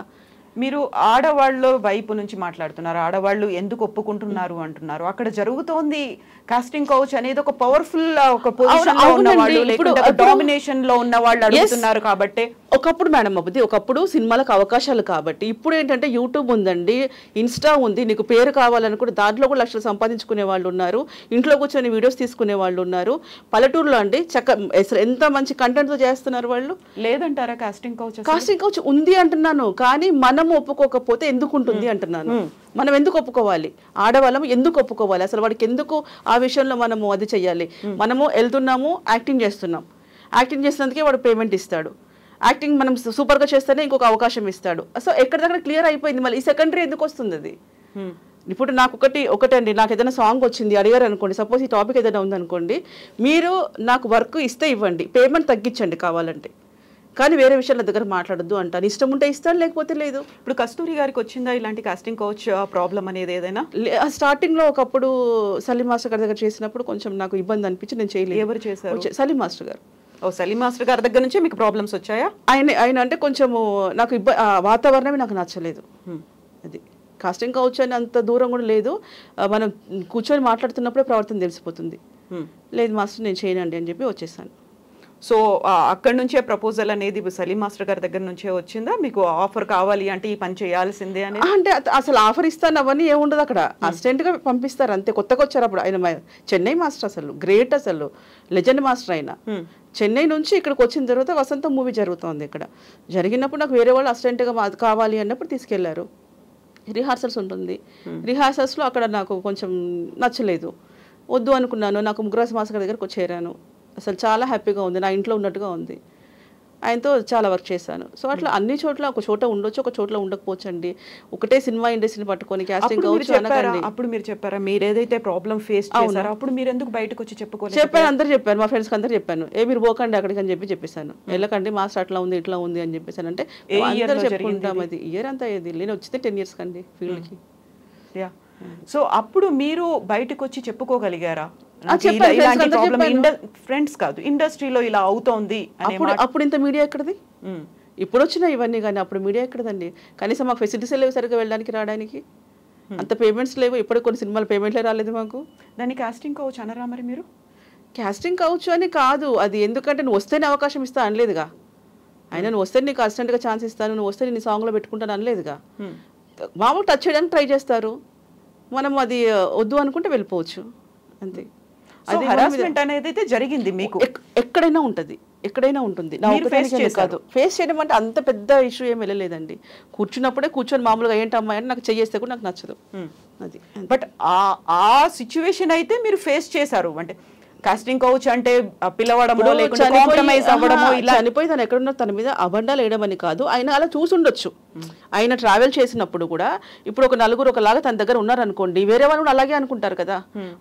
మీరు ఆడవాళ్ళ వైపు నుంచి మాట్లాడుతున్నారు, ఆడవాళ్ళు ఎందుకు ఒప్పుకుంటున్నారు అంటున్నారు. అక్కడ జరుగుతోంది కాస్టింగ్ కౌచ్ అనేది ఒక పవర్ఫుల్ ఒక పొజిషన్ లో ఉన్న వాళ్ళు, లేకుంటే డామినేషన్ లో ఉన్న వాళ్ళు అడుగుతున్నారు కాబట్టి. ఒకప్పుడు మేడం అబ్బది, ఒకప్పుడు సినిమాలకు అవకాశాలు కాబట్టి. ఇప్పుడు ఏంటంటే యూట్యూబ్ ఉందండి, ఇన్స్టా ఉంది, నీకు పేరు కావాలనుకుంటే దాంట్లో కూడా లక్షలు సంపాదించుకునే వాళ్ళు ఉన్నారు, ఇంట్లో కూర్చొని వీడియోస్ తీసుకునే వాళ్ళు ఉన్నారు. పల్లెటూరులో అండి ఎంత మంచి కంటెంట్ తో చేస్తున్నారు వాళ్ళు. లేదంటారా కాస్టింగ్ కౌచ్? కాస్టింగ్ కౌచ్ ఉంది అంటున్నాను, కానీ మనము ఒప్పుకోకపోతే ఎందుకు ఉంటుంది అంటున్నాను. మనం ఎందుకు ఒప్పుకోవాలి? ఆడవాళ్ళము ఎందుకు ఒప్పుకోవాలి? అసలు వాడికి ఎందుకు ఆ విషయంలో మనము అది చెయ్యాలి? మనము వెళ్తున్నాము, యాక్టింగ్ చేస్తున్నాం, యాక్టింగ్ చేసినందుకే వాడు పేమెంట్ ఇస్తాడు. యాక్టింగ్ మనం సూపర్గా చేస్తేనే ఇంకొక అవకాశం ఇస్తాడు. సో ఎక్కడిదక్కడ క్లియర్ అయిపోయింది. మళ్ళీ ఈ సెకండరీ ఎందుకు వస్తుంది అది? ఇప్పుడు నాకు ఒకటండి, నాకు ఏదైనా సాంగ్ వచ్చింది అడిగారు అనుకోండి, సపోజ్ ఈ టాపిక్ ఏదైనా ఉందనుకోండి, మీరు నాకు వర్క్ ఇస్తే ఇవ్వండి, పేమెంట్ తగ్గించండి కావాలంటే, కానీ వేరే విషయాల దగ్గర మాట్లాడద్దు అంటాను. ఇష్టం ఉంటే ఇస్తాను, లేకపోతే లేదు. ఇప్పుడు కస్తూరి గారికి వచ్చిందా ఇలాంటి కాస్టింగ్ కౌచ్ ప్రాబ్లం అనేది ఏదైనా? స్టార్టింగ్ లో ఒకప్పుడు సలీం మాస్టర్ గారి దగ్గర చేసినప్పుడు కొంచెం నాకు ఇబ్బంది అనిపించి నేను చేయలేదు. ఎవరు చేశారు? సలీం మాస్టర్ గారు. సలీం మాస్టర్ గారి దగ్గర నుంచే మీకు ప్రాబ్లమ్స్ వచ్చాయా? ఆయన అంటే కొంచెము నాకు వాతావరణమే నాకు నచ్చలేదు. అది కాస్టింగ్ కౌచ్ అని అంత దూరం కూడా లేదు, మనం కూర్చొని మాట్లాడుతున్నప్పుడే ప్రవర్తన తెలిసిపోతుంది. లేదు మాస్టర్ నేను చేయనండి అని చెప్పి వచ్చేసాను. సో అక్కడ నుంచే ప్రపోజల్ అనేది సలీం మాస్టర్ గారి దగ్గర నుంచే వచ్చిందా? మీకు ఆఫర్ కావాలి అంటే ఈ పని చేయాల్సిందే అని? అంటే అసలు ఆఫర్ ఇస్తాను అవన్నీ ఏముండదు, అక్కడ అసిస్టెంట్గా పంపిస్తారు అంతే. కొత్తగా వచ్చారు అప్పుడు ఆయన, చెన్నై మాస్టర్, అసలు గ్రేట్, అసలు లెజెండ్ మాస్టర్ ఆయన. చెన్నై నుంచి ఇక్కడికి వచ్చిన తర్వాత వసంత మూవీ జరుగుతుంది. ఇక్కడ జరిగినప్పుడు నాకు వేరే వాళ్ళు అసిస్టెంట్గా కావాలి అన్నప్పుడు తీసుకెళ్లారు. రిహార్సల్స్ ఉంటుంది, రిహార్సల్స్లో అక్కడ నాకు కొంచెం నచ్చలేదు, వద్దు అనుకున్నాను. నాకు ముగ్గురాజ్ మాస్టర్ గారి దగ్గరకు చేరాను. అసలు చాలా హ్యాపీగా ఉంది, నా ఇంట్లో ఉన్నట్టుగా ఉంది. ఆయనతో చాలా వర్క్ చేశాను. సో అట్లా అన్ని చోట్ల ఒక చోట ఉండొచ్చు, ఒక చోట్ల ఉండకపోవచ్చు అండి. ఒకటే సినిమా ఇండస్ట్రీని పట్టుకొని కాస్టింగ్ కౌచ్ అనకండి. అప్పుడు మీరు చెప్పారా మీరు ఏదైతే ప్రాబ్లం ఫేస్ చేశారో, అప్పుడు మీరు ఎందుకు బయటకు వచ్చి చెప్పుకోలేదు? చెప్పాను, అందరూ చెప్పాను, మా ఫ్రెండ్స్కి అందరూ చెప్పాను, మీరు పోకండి అక్కడికి అని చెప్పేసాను. వెళ్ళకండి మాస్టర్ అట్లా ఉంది ఇట్లా ఉంది అని చెప్పేసాను. అంటే అందరూ చెప్పుకుంటాం, అది ఇయర్ అంతా అయ్యేది. నేను వచ్చింది 10 years కండి ఫీల్డ్కి. సో అప్పుడు మీరు బయటకు వచ్చి చెప్పుకోగలిగారా? ఫ్రెండ్స్ కాదు, ఇండస్ట్రీలో ఇలా అవుతోంది. అప్పుడు ఇంత మీడియా ఎక్కడది? ఇప్పుడు వచ్చినా ఇవన్నీ, కానీ అప్పుడు మీడియా ఎక్కడదండి? కనీసం మాకు ఫెసిలిటీస్ లేవు సరిగ్గా వెళ్ళడానికి రావడానికి, అంత పేమెంట్స్ లేవు. ఇప్పుడు కొన్ని సినిమాలు పేమెంట్లే రాలేదు మాకు. దాన్ని కాస్టింగ్ కౌచ్ అనరా మరి మీరు? కాస్టింగ్ కౌచ్ అని కాదు అది, ఎందుకంటే నువ్వు వస్తేనే అవకాశం ఇస్తా అనలేదుగా ఆయన. నువ్వు వస్తే నీకు అసిస్టెంట్గా ఛాన్స్ ఇస్తాను, నువ్వు వస్తే నీ సాంగ్లో పెట్టుకుంటాను అనలేదుగా. మామూలు టచ్ చేయడానికి ట్రై చేస్తారు, మనం అది వద్దు అనుకుంటే వెళ్ళిపోవచ్చు అంతే. అది హరాస్మెంట్ అనేది అయితే జరిగింది మీకు ఎక్కడైనా ఉంటుంది, ఎక్కడైనా ఉంటుంది. నా ఒకటే కాదు, ఫేస్ చేయడం అంటే అంత పెద్ద ఇష్యూ ఏం వెళ్ళలేదండి. కూర్చున్నప్పుడే కూర్చొని మామూలుగా ఏంటి అమ్మాయి అని నాకు చెయ్యేస్తే కూడా నాకు నచ్చదు అది. బట్ ఆ సిచ్యువేషన్ అయితే మీరు ఫేస్ చేశారు. అంటే కాస్టింగ్ కౌచ్ అంటే పిలవడమో లేకుంటే కాంప్రమైజ్ అవ్వడమో, ఇలా చనిపోయి తను ఎక్కడున్నా తన మీద అబండాలు వేయడం అని కాదు, ఆయన అలా చూసుండొచ్చు. ఆయన ట్రావెల్ చేసినప్పుడు కూడా ఇప్పుడు ఒక నలుగురు ఒకలాగా తన దగ్గర ఉన్నారనుకోండి, వేరే వాళ్ళు కూడా అలాగే అనుకుంటారు కదా.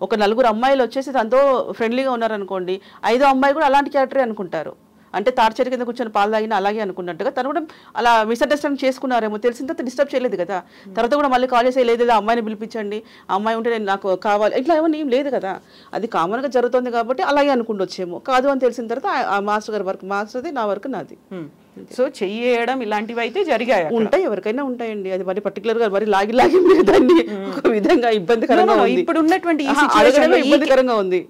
ఒక నలుగురు అమ్మాయిలు వచ్చేసి తనతో ఫ్రెండ్లీగా ఉన్నారనుకోండి, 5వ అమ్మాయి కూడా అలాంటి క్యారెక్టరే అనుకుంటారు. అంటే తార్చరి కింద కూర్చొని పాలు తాగినా అలాగే అనుకున్నట్టుగా తను కూడా అలా మిస్అండర్స్టాండింగ్ చేసుకున్నారేమో. తెలిసిన తర్వాత డిస్టర్బ్ చేయలేదు కదా. తర్వాత కూడా మళ్ళీ కాల్ చేసి లేదు అమ్మాయిని పిలిపించండి, అమ్మాయి ఉంటే నేను నాకు కావాలి, ఇట్లా ఏమో ఏం లేదు కదా. అది కామన్గా జరుగుతుంది కాబట్టి అలాగే అనుకుండొచ్చేమో. కాదు అని తెలిసిన తర్వాత ఆ మాస్టర్ గారి వర్క్ మాస్టర్ది, నా వర్క్ నాది. సో చెయ్యడం ఇలాంటివి అయితే జరిగాయి, ఉంటాయి, ఎవరికైనా ఉంటాయండి. అది మరి పర్టికులర్ గా మరి లాగి మీరు దాన్ని ఒక విధంగా ఇబ్బందికరంగా ఇప్పుడు ఉన్నటువంటి ఇబ్బందికరంగా ఉంది.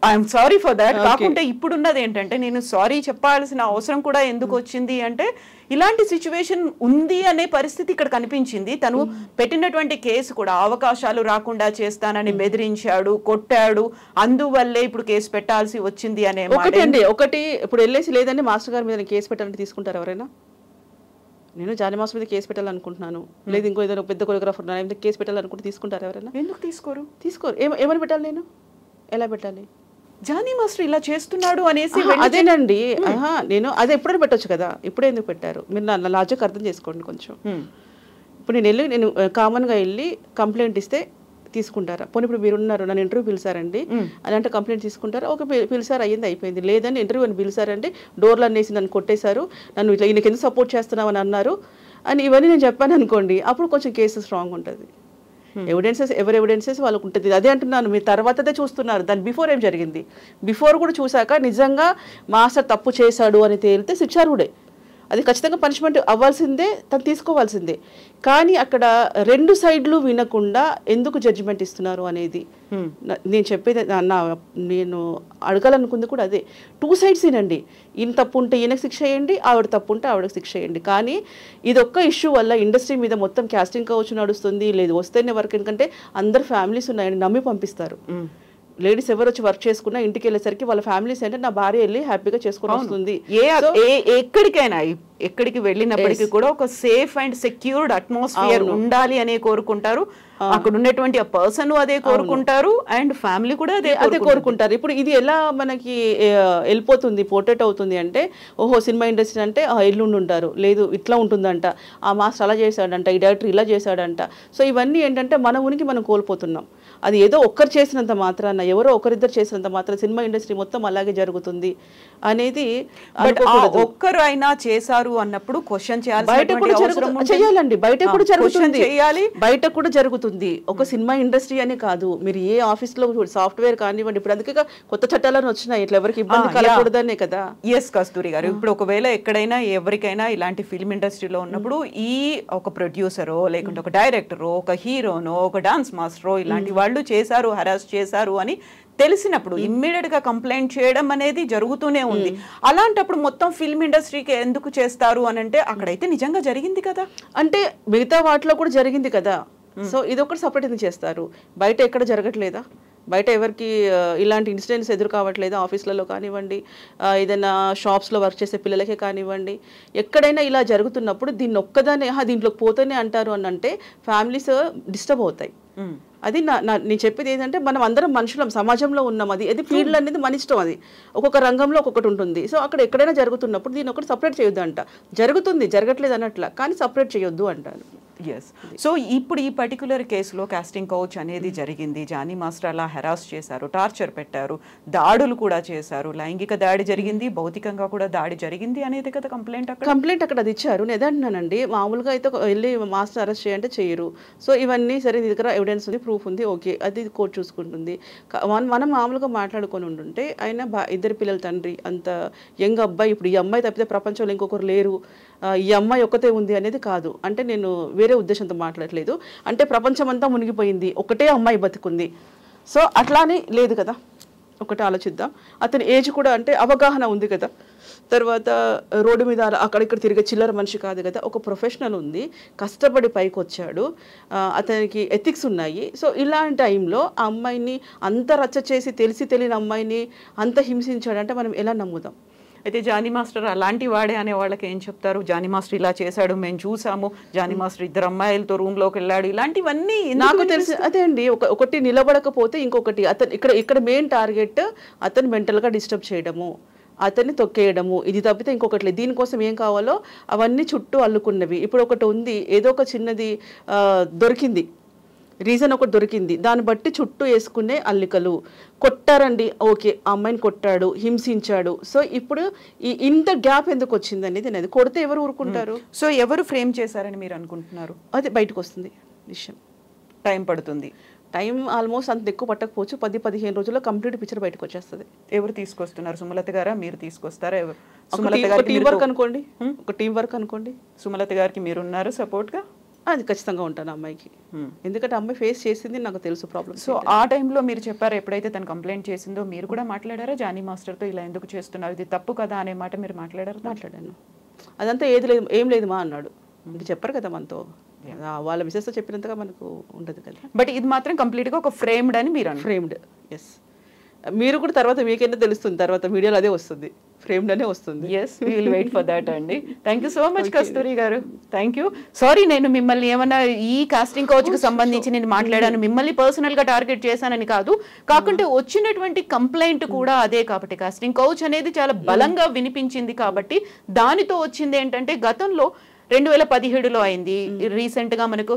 I'm sorry for that. కాకుంటే ఇప్పుడున్నది ఏంటంటే, నేను సారీ చెప్పాల్సిన అవసరం కూడా ఎందుకు వచ్చింది అంటే, ఇలాంటి సిచ్యువేషన్ ఉంది అనే పరిస్థితి ఇక్కడ కనిపించింది. తను పెట్టినటువంటి కేసు కూడా అవకాశాలు రాకుండా చేస్తానని బెదిరించాడు, కొట్టాడు, అందువల్లే ఇప్పుడు కేసు పెట్టాల్సి వచ్చింది అనే. ఒకటి ఇప్పుడు వెళ్ళేసి లేదండి మాస్టర్ గారి మీద కేసు పెట్టాలని తీసుకుంటారు ఎవరైనా? నేను జానీ మాస్టర్ మీద కేసు పెట్టాలనుకుంటున్నాను, లేదు ఇంకో ఏదైనా పెద్ద కొరియోగ్రాఫర్ నా మీద కేసు పెట్టాలనుకుంటే తీసుకుంటారు ఎవరైనా? ఎందుకు తీసుకోరు? ఏమని పెట్టాలి? నేను ఎలా పెట్టాలి? జానీ మాస్టర్ ఇలా చేస్తున్నాడు అనేసి అదేనండి. నేను అది ఎప్పుడైనా పెట్టొచ్చు కదా, ఇప్పుడే ఎందుకు పెట్టారు? మీరు నా లాజిక్ అర్థం చేసుకోండి కొంచెం. ఇప్పుడు నేను కామన్గా వెళ్ళి కంప్లైంట్ ఇస్తే తీసుకుంటారా? పోనీ ఇప్పుడు మీరు ఉన్నారు, నన్ను ఇంటర్వ్యూ పిలిచారండి అని అంటే కంప్లైంట్ తీసుకుంటారా? ఓకే పిలిచారు, అయ్యింది అయిపోయింది. లేదని ఇంటర్వ్యూ అని పిలిచారండి, డోర్లు అనేసి నన్ను కొట్టేశారు, నన్ను ఇట్లా ఈయనకి ఎందుకు సపోర్ట్ చేస్తున్నావు అని అన్నారు అని ఇవన్నీ నేను చెప్పాను అనుకోండి, అప్పుడు కొంచెం కేసు స్ట్రాంగ్ ఉంటుంది. ఎవరి ఎవిడెన్సెస్ వాళ్ళకు ఉంటుంది. అదే అంటున్నాను, మీరు తర్వాతదే చూస్తున్నారు, దాని బిఫోర్ ఏం జరిగింది. బిఫోర్ కూడా చూశాక నిజంగా మాస్టర్ తప్పు చేశాడు అని తేలితే శిక్షార్హుడే, అది ఖచ్చితంగా పనిష్మెంట్ అవ్వాల్సిందే, తను తీసుకోవాల్సిందే. కానీ అక్కడ 2 సైడ్లు వినకుండా ఎందుకు జడ్జిమెంట్ ఇస్తున్నారు అనేది నేను చెప్పేది. నేను అడగాలనుకుంది కూడా అదే, 2 సైడ్స్ వినండి. ఈయన తప్పు ఉంటే ఈయనకు శిక్ష చేయండి, ఆవిడ తప్పు ఉంటే ఆవిడకి శిక్ష చేయండి. కానీ ఇదొక్క ఇష్యూ వల్ల ఇండస్ట్రీ మీద మొత్తం కాస్టింగ్ కౌచ్ నడుస్తుంది. లేదు వస్తేనే వర్క్, ఎందుకంటే అందరు ఫ్యామిలీస్ ఉన్నాయని నమ్మి పంపిస్తారు. లేడీస్ ఎవరు వచ్చి వర్క్ చేసుకున్నా ఇంటికి వెళ్ళేసరికి వాళ్ళ ఫ్యామిలీస్ అంటే నా భార్య వెళ్ళి హ్యాపీగా చేసుకుని వస్తుంది. ఎక్కడికి వెళ్ళినప్పటికీ కూడా ఒక సేఫ్ అండ్ సెక్యూర్డ్ అట్మాస్ఫియర్ ఉండాలి అనే కోరుకుంటారు. అక్కడ ఉన్నటువంటి ఆ పర్సన్ అదే కోరుకుంటారు, అండ్ ఫ్యామిలీ కూడా అదే కోరుకుంటారు. ఇప్పుడు ఇది ఎలా మనకి వెళ్ళిపోతుంది, పోర్ట్రేట్ అవుతుంది అంటే, ఓహో సినిమా ఇండస్ట్రీ అంటే ఎల్లుండి ఉంటారు, లేదు ఇట్లా ఉంటుందంట, ఆ మాస్టర్ అలా చేశాడంట, ఈ డైరెక్టర్ ఇలా చేశాడంట. సో ఇవన్నీ ఏంటంటే మన ఉనికి మనం కోల్పోతున్నాం. అది ఏదో ఒక్కరు చేసినంత మాత్రాన, ఎవరో ఒకరిద్దరు చేసినంత మాత్రం సినిమా ఇండస్ట్రీ మొత్తం అలాగే జరుగుతుంది అనేది. ఒక్కరు అయినా చేశారు అన్నప్పుడు క్వశ్చన్ చేయాలండి, బయట కూడా జరుగుతుంది, బయట కూడా జరుగుతుంది. ఒక సినిమా ఇండస్ట్రీ అని కాదు, మీరు ఏ ఆఫీస్ లో సాఫ్ట్వేర్ కానివ్వండి, ఇప్పుడు అందుకే కొత్త చట్టాలను వచ్చినాయి, ఇట్లా ఎవరికి ఇబ్బంది కలగకూడదనే కదా. ఎస్ కస్తూరి గారు, ఇప్పుడు ఒకవేళ ఎక్కడైనా ఎవరికైనా ఇలాంటి ఫిల్మ్ ఇండస్ట్రీలో ఉన్నప్పుడు ఈ ఒక ప్రొడ్యూసరో లేకుంటే ఒక డైరెక్టరో ఒక హీరోనో ఒక డాన్స్ మాస్టరో ఇలాంటి వాళ్ళు చేశారు, హరాస్ చేశారు అని తెలిసినప్పుడు ఇమ్మీడియట్ గా కంప్లైంట్ చేయడం అనేది జరుగుతూనే ఉంది. అలాంటప్పుడు మొత్తం ఫిల్మ్ ఇండస్ట్రీకి ఎందుకు చేస్తారు అని అంటే, అక్కడైతే నిజంగా జరిగింది కదా, అంటే మిగతా వాటిలో కూడా జరిగింది కదా. సో ఇది ఒకటి సపరేట్ ఎందుకు చేస్తారు? బయట ఎక్కడ జరగట్లేదా? బయట ఎవరికి ఇలాంటి ఇన్సిడెంట్స్ ఎదురు కావట్లేదు? ఆఫీసులలో కానివ్వండి, ఏదైనా షాప్స్లో వర్క్ చేసే పిల్లలకే కానివ్వండి, ఎక్కడైనా ఇలా జరుగుతున్నప్పుడు దీన్ని ఒక్కదానే దీంట్లోకి పోతేనే అంటారు అని అంటే ఫ్యామిలీస్ డిస్టర్బ్ అవుతాయి. అది నేను చెప్పేది ఏంటంటే, మనం అందరం మనుషులం, సమాజంలో ఉన్నాం. అది ఫీల్డ్ అనేది మన ఇష్టం, అది ఒక్కొక్క రంగంలో ఒక్కొక్కటి ఉంటుంది. సో అక్కడ ఎక్కడైనా జరుగుతున్నప్పుడు దీన్ని ఒకటి సపరేట్ చేయొద్దు అంట. జరుగుతుంది, జరగట్లేదు అన్నట్ల, కానీ సపరేట్ చేయొద్దు అంటారు. ఎస్. సో ఇప్పుడు ఈ పర్టికులర్ కేసులో కాస్టింగ్ కౌచ్ అనేది జరిగింది, జానీ మాస్టర్ అలా హెరాస్ చేశారు, టార్చర్ పెట్టారు, దాడులు కూడా చేశారు, లైంగిక దాడి జరిగింది, భౌతికంగా కూడా దాడి జరిగింది అనేది కదా కంప్లైంట్ అక్కడ అది ఇచ్చారు. నేను అంటున్నానండి, మామూలుగా అయితే వెళ్ళి మాస్టర్ అరెస్ట్ చేయంటే చేయరు. సో ఇవన్నీ సరే, నీ దగ్గర ఎవిడెన్స్ ఉంది, ప్రూఫ్ ఉంది, ఓకే, అది కోర్టు చూసుకుంటుంది. మనం మామూలుగా మాట్లాడుకొని ఉంటుంటే, ఆయన 2 పిల్లల తండ్రి, అంత యంగ్ అబ్బాయి, ఇప్పుడు ఈ అమ్మాయి తప్పితే ప్రపంచంలో ఇంకొకరు లేరు, ఈ అమ్మాయి ఒక్కతే ఉంది అనేది కాదు. అంటే నేను వేరే ఉద్దేశంతో మాట్లాడలేదు, అంటే ప్రపంచం అంతా మునిగిపోయింది, ఒకటే అమ్మాయి బతుకుంది. సో అట్లానే లేదు కదా, ఒకటి ఆలోచిద్దాం. అతని ఏజ్ కూడా అంటే అవగాహన ఉంది కదా, తర్వాత రోడ్డు మీద అక్కడిక్కడ తిరిగే చిల్లర మనిషి కాదు కదా, ఒక ప్రొఫెషనల్ ఉంది, కష్టపడి పైకి వచ్చాడు, అతనికి ఎథిక్స్ ఉన్నాయి. సో ఇలాంటి టైంలో ఆ అమ్మాయిని అంత రచ్చ చేసి తెలిసి తెలియని అమ్మాయిని అంత హింసించాడంటే మనం ఎలా నమ్ముదాం? అయితే జానీ మాస్టర్ అలాంటి వాడే అనే వాళ్ళకి ఏం చెప్తారు? జానీ మాస్టర్ ఇలా చేశాడు, మేము చూసాము, జానీ మాస్టర్ 2 అమ్మాయిలతో రూమ్లోకి వెళ్ళాడు, ఇలాంటివన్నీ నాకు తెలిసి అదే అండి. ఒకటి నిలబడకపోతే ఇంకొకటి, అతను ఇక్కడ మెయిన్ టార్గెట్ అతను మెంటల్గా డిస్టర్బ్ చేయడము, అతన్ని తొక్కేయడము, ఇది తప్పితే ఇంకొకటి లేదు. దీనికోసం ఏం కావాలో అవన్నీ చుట్టూ అల్లుకున్నవి. ఇప్పుడు ఒకటి ఉంది, ఏదో ఒక చిన్నది దొరికింది, రీజన్ ఒకటి దొరికింది, దాన్ని బట్టి చుట్టూ వేసుకునే అల్లికలు. కొట్టారండి, ఓకే, ఆ అమ్మాయిని కొట్టాడు, హింసించాడు. సో ఇప్పుడు ఇంత గ్యాప్ ఎందుకు వచ్చింది అనేది నేను, కొడితే ఎవరు ఊరుకుంటారు? సో ఎవరు ఫ్రేమ్ చేశారని మీరు అనుకుంటున్నారు? అది బయటకు వస్తుంది విషయం, టైం పడుతుంది. టైం ఆల్మోస్ట్ అంత ఎక్కువ పట్టకపోవచ్చు, 10-15 రోజుల్లో కంప్లీట్ పిక్చర్ బయటకు వచ్చేస్తుంది. ఎవరు తీసుకొస్తున్నారు? సుమలత గారా, మీరు తీసుకొస్తారా? టీం వర్క్ అనుకోండి, ఒక టీం వర్క్ అనుకోండి. సుమలత గారికి మీరున్నారు సపోర్ట్గా? అది ఖచ్చితంగా ఉంటాను అమ్మాయికి, ఎందుకంటే అమ్మాయి ఫేస్ చేసింది నాకు తెలుసు ప్రాబ్లమ్. సో ఆ టైంలో మీరు చెప్పారు, ఎప్పుడైతే తను కంప్లైంట్ చేసిందో మీరు కూడా మాట్లాడారా జానీ మాస్టర్తో? ఇలా ఎందుకు చేస్తున్నారు, ఇది తప్పు కదా అనే మాట మీరు మాట్లాడారు? మాట్లాడాను. అదంతా ఏం లేదు మా అన్నాడు. అంటే చెప్పరు కదా మనతో, వాళ్ళ మిసెస్తో చెప్పినంతగా మనకు ఉండదు కదా. బట్ ఇది మాత్రం కంప్లీట్గా ఒక ఫ్రేమ్డ్ అని మీరు ఫ్రేమ్డ్, ఎస్. మీరు కూడా తర్వాత మీకైనా తెలుస్తుంది, తర్వాత మీడియాలో అదే వస్తుంది, ఫ్రేమ్డ్ అనే వస్తుంది. Yes, we will wait for that అండి. Thank you so much Kasturi garu, thank you. Sorry, నేను మిమ్మల్ని ఏమన్నా ఈ కాస్టింగ్ కౌచ్కి సంబంధించి నేను మాట్లాడాను, మిమ్మల్ని పర్సనల్గా టార్గెట్ చేశానని కాదు, కాకుంటే వచ్చినటువంటి కంప్లైంట్ కూడా అదే. కాబట్టి కాస్టింగ్ కౌచ్ అనేది చాలా బలంగా వినిపించింది, కాబట్టి దానితో వచ్చింది ఏంటంటే గతంలో 2017లో అయింది. రీసెంట్గా మనకు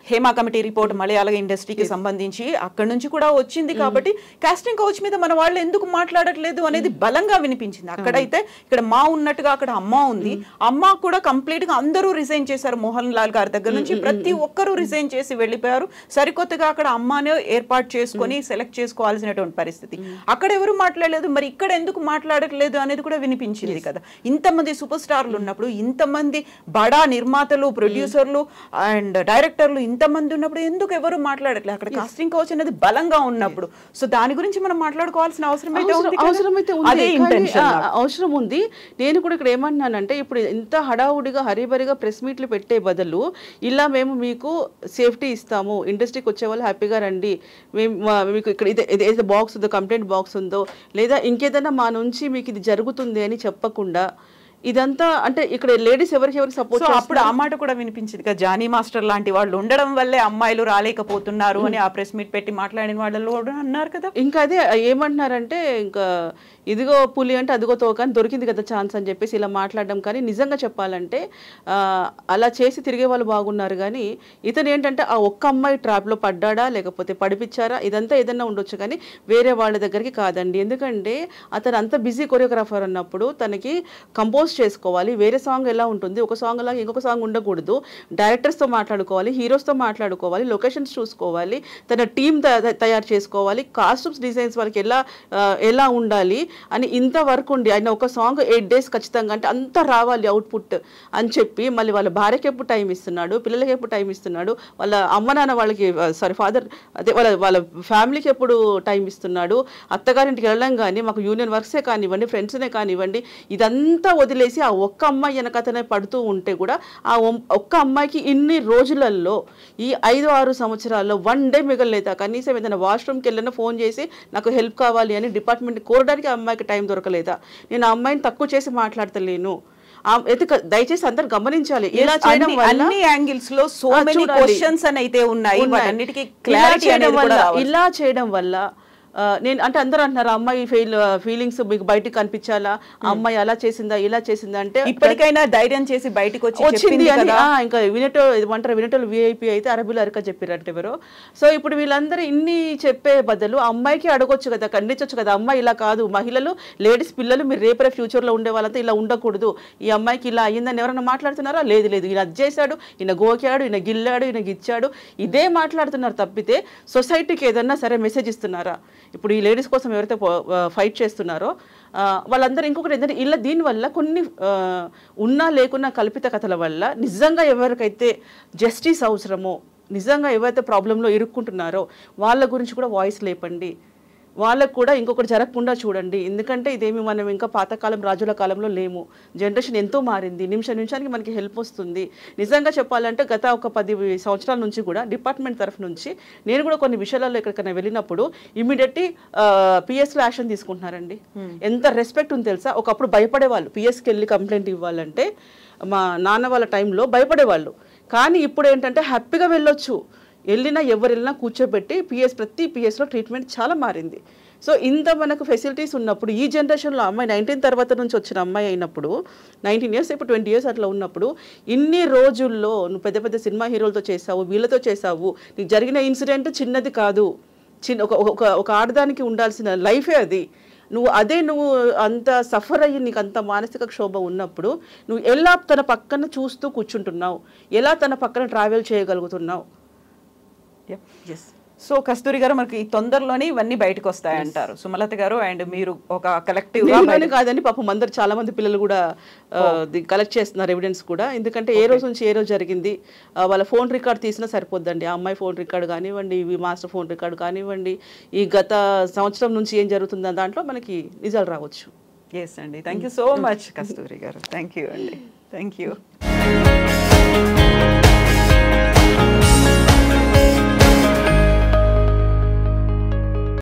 హేమా కమిటీ రిపోర్ట్ మలయాళ ఇండస్ట్రీకి సంబంధించి అక్కడ నుంచి కూడా వచ్చింది. కాబట్టి కాస్టింగ్ కౌచ్ మీద మన వాళ్ళు ఎందుకు మాట్లాడట్లేదు అనేది బలంగా వినిపించింది. అక్కడైతే ఇక్కడ మా ఉన్నట్టుగా అక్కడ అమ్మ ఉంది, అమ్మ కూడా కంప్లీట్ గా అందరూ రిజైన్ చేశారు. మోహన్ లాల్ గారి దగ్గర నుంచి ప్రతి ఒక్కరూ రిజైన్ చేసి వెళ్ళిపోయారు. సరికొత్తగా అక్కడ అమ్మనే ఏర్పాటు చేసుకొని సెలెక్ట్ చేసుకోవాల్సినటువంటి పరిస్థితి. అక్కడ ఎవరు మాట్లాడలేదు, మరి ఇక్కడ ఎందుకు మాట్లాడట్లేదు అనేది కూడా వినిపించింది కదా. ఇంతమంది సూపర్ స్టార్లు ఉన్నప్పుడు, ఇంతమంది బడా నిర్మాతలు, ప్రొడ్యూసర్లు అండ్ డైరెక్టర్లు ఇంతమంది ఉన్నప్పుడు ఎందుకు ఎవరు మాట్లాడట్లేదు? అక్కడ కాస్టింగ్ కౌచ్ అనేది బలంగా ఉన్నప్పుడు. సో దాని గురించి మనం మాట్లాడుకోవాల్సిన అవసరం ఉంది. నేను కూడా ఇక్కడ ఏమంటున్నానంటే, ఇప్పుడు ఇంత హడావుడిగా హరిబరిగా ప్రెస్ మీట్లు పెట్టే బదులు ఇలా మేము మీకు సేఫ్టీ ఇస్తాము, ఇండస్ట్రీకి వచ్చే వాళ్ళు హ్యాపీగా రండి, మేము మీకు ఇక్కడ ఏదైతే బాక్స్ ఉందో, కంప్లైంట్ బాక్స్ ఉందో, లేదా ఇంకేదైనా మా నుంచి మీకు ఇది జరుగుతుంది అని చెప్పకుండా ఇదంతా, అంటే ఇక్కడ లేడీస్ ఎవరికి సపోర్ట్. అప్పుడు ఆ మాట కూడా వినిపించింది కదా, జానీ మాస్టర్ లాంటి వాళ్ళు ఉండడం వల్లే అమ్మాయిలు రాలేకపోతున్నారు అని ఆ ప్రెస్ మీట్ పెట్టి మాట్లాడిన వాళ్ళు అన్నారు కదా. ఇంకా అదే ఏమంటున్నారంటే, ఇంకా ఇదిగో పులి అంటే అదిగో తోక అని దొరికింది కదా ఛాన్స్ అని చెప్పేసి ఇలా మాట్లాడడం. కానీ నిజంగా చెప్పాలంటే అలా చేసి తిరిగే వాళ్ళు బాగున్నారు, కానీ ఇతను ఏంటంటే ఆ ఒక్క అమ్మాయి ట్రాప్లో పడ్డాడా లేకపోతే పడిపించారా ఇదంతా ఏదన్నా ఉండొచ్చు, కానీ వేరే వాళ్ళ దగ్గరికి కాదండి. ఎందుకంటే అతను అంత బిజీ కొరియోగ్రాఫర్ అన్నప్పుడు తనకి కంపోజ్ చేసుకోవాలి, వేరే సాంగ్ ఎలా ఉంటుంది, ఒక సాంగ్ లాగా ఇంకొక సాంగ్ ఉండకూడదు, డైరెక్టర్స్తో మాట్లాడుకోవాలి, హీరోస్తో మాట్లాడుకోవాలి, లొకేషన్స్ చూసుకోవాలి, తన టీం తయారు చేసుకోవాలి, కాస్ట్యూమ్స్ డిజైన్స్ వాళ్ళకి ఎలా ఉండాలి అని ఇంత వర్క్ ఉండి ఆయన ఒక సాంగ్ 8 days ఖచ్చితంగా, అంటే అంత రావాలి అవుట్పుట్ అని చెప్పి మళ్ళీ వాళ్ళ భార్యకి ఎప్పుడు టైం ఇస్తున్నాడు, పిల్లలకి ఎప్పుడు టైం ఇస్తున్నాడు, వాళ్ళ అమ్మ నాన్న వాళ్ళకి ఫాదర్ అదే వాళ్ళ ఫ్యామిలీకి ఎప్పుడు టైం ఇస్తున్నాడు, అత్తగారింటికి వెళ్ళడం కానీ మాకు యూనియన్ వర్క్సే కానివ్వండి, ఫ్రెండ్స్నే కానివ్వండి, ఇదంతా వదిలేసి ఆ ఒక్క అమ్మాయి వెనకతనే పడుతూ ఉంటే కూడా ఆ ఒక్క అమ్మాయికి ఇన్ని రోజులలో ఈ 5-6 సంవత్సరాల్లో 1 day మిగలలేదా, కనీసం ఏదైనా వాష్రూమ్కి వెళ్ళినా ఫోన్ చేసి నాకు హెల్ప్ కావాలి అని డిపార్ట్మెంట్ కోరడానికి ఆ అమ్మాయికి టైం దొరకలేదా? నేను ఆ అమ్మాయిని తక్కువ చేసి మాట్లాడతలేను, దయచేసి అందరు గమనించాలి. ఇలా చేయడం వల్ల అన్ని యాంగిల్స్ లో సో మెనీ క్వశ్చన్స్ అని అయితే ఉన్నాయి, వాటన్నిటికీ క్లారిటీ అనేది కూడా రావాలి. ఇలా చేయడం వల్ల నేను అంటే అందరూ అంటున్నారు అమ్మాయి ఫీలింగ్స్ మీకు బయటికి కనిపించాలా, అమ్మాయి అలా చేసిందా ఇలా చేసిందా అంటే ఇప్పటికైనా ధైర్యం చేసి బయటకు వచ్చింది అని ఇంకా వినేటోళ్ళు విఐపి అయితే అరబిలో అరక చెప్పారంటే ఎవరో. సో ఇప్పుడు వీళ్ళందరూ ఇన్ని చెప్పే బదులు అమ్మాయికి అడగొచ్చు కదా, ఖండించవచ్చు కదా, అమ్మాయి ఇలా కాదు, మహిళలు లేడీస్ పిల్లలు మీరు రేపరే ఫ్యూచర్లో ఉండే వాళ్ళంతా ఇలా ఉండకూడదు, ఈ అమ్మాయికి ఇలా అయ్యిందని ఎవరైనా మాట్లాడుతున్నారా? లేదు, ఈయన అది చేశాడు, ఈయన గోకాడు, ఈయన గిల్లాడు, ఈయన గిచ్చాడు, ఇదే మాట్లాడుతున్నారు తప్పితే సొసైటీకి ఏదన్నా సరే మెసేజ్ ఇస్తున్నారా? ఇప్పుడు ఈ లేడీస్ కోసం ఎవరైతే ఫైట్ చేస్తున్నారో వాళ్ళందరూ ఇంకొకటి ఏంటంటే ఇలా దీనివల్ల కొన్ని ఉన్నా లేకున్నా కల్పిత కథల వల్ల నిజంగా ఎవరికైతే జస్టిస్ అవసరమో, నిజంగా ఎవరైతే ప్రాబ్లంలో ఇరుక్కుంటున్నారో వాళ్ళ గురించి కూడా వాయిస్ లేపండి. వాళ్ళకు కూడా ఇంకొకటి జరగకుండా చూడండి. ఎందుకంటే ఇదేమి మనం ఇంకా పాతకాలం రాజుల కాలంలో లేము. జనరేషన్ ఎంతో మారింది. నిమిషానికి మనకి హెల్ప్ వస్తుంది. నిజంగా చెప్పాలంటే గత ఒక 10 సంవత్సరాల నుంచి కూడా డిపార్ట్మెంట్ తరఫు నుంచి నేను కూడా కొన్ని విషయాలలో ఎక్కడికైనా వెళ్ళినప్పుడు ఇమీడియట్లీ పిఎస్లో యాక్షన్ తీసుకుంటున్నారండి. ఎంత రెస్పెక్ట్ ఉంది తెలుసా. ఒకప్పుడు భయపడేవాళ్ళు పిఎస్కి వెళ్ళి కంప్లైంట్ ఇవ్వాలంటే. మా నాన్న వాళ్ళ టైంలో భయపడేవాళ్ళు. కానీ ఇప్పుడు ఏంటంటే హ్యాపీగా వెళ్ళొచ్చు. వెళ్ళినా ఎవరు వెళ్ళినా కూర్చోబెట్టి ప్రతి పిఎస్లో ట్రీట్మెంట్ చాలా మారింది. సో ఇంత మనకు ఫెసిలిటీస్ ఉన్నప్పుడు ఈ జనరేషన్లో అమ్మాయి 19 తర్వాత నుంచి వచ్చిన అమ్మాయి అయినప్పుడు 19 years ఇప్పుడు 20 years అట్లా ఉన్నప్పుడు ఇన్ని రోజుల్లో నువ్వు పెద్ద పెద్ద సినిమా హీరోలతో చేసావు, వీళ్ళతో చేసావు, నీకు జరిగిన ఇన్సిడెంట్ చిన్నది కాదు. ఒక ఆడదానికి ఉండాల్సిన లైఫే అది. నువ్వు అంత సఫర్ అయ్యి నీకు అంత మానసిక క్షోభ ఉన్నప్పుడు నువ్వు ఎలా తన పక్కన చూస్తూ కూర్చుంటున్నావు, ఎలా తన పక్కన ట్రావెల్ చేయగలుగుతున్నావు? సో కస్తూరి గారు మనకి తొందరలోనే ఇవన్నీ బయటకు వస్తాయంటారు. సుమలత గారు అండ్ మీరు ఒక కలెక్టివ్ కాదండి, పాపం అందరు చాలా మంది పిల్లలు కూడా కలెక్ట్ చేస్తున్నారు ఎవిడెన్స్ కూడా. ఎందుకంటే ఏ రోజు నుంచి ఏ రోజు జరిగింది వాళ్ళ ఫోన్ రికార్డ్ తీసినా సరిపోద్దండి. ఆ అమ్మాయి ఫోన్ రికార్డ్ కానివ్వండి, ఈ మాస్టర్ ఫోన్ రికార్డ్ కానివ్వండి, ఈ గత సంవత్సరం నుంచి ఏం జరుగుతుందో దాంట్లో మనకి నిజాలు రావచ్చు. ఎస్ అండి. Thank you so much Kasturi garu. Thank you అండి. Thank you.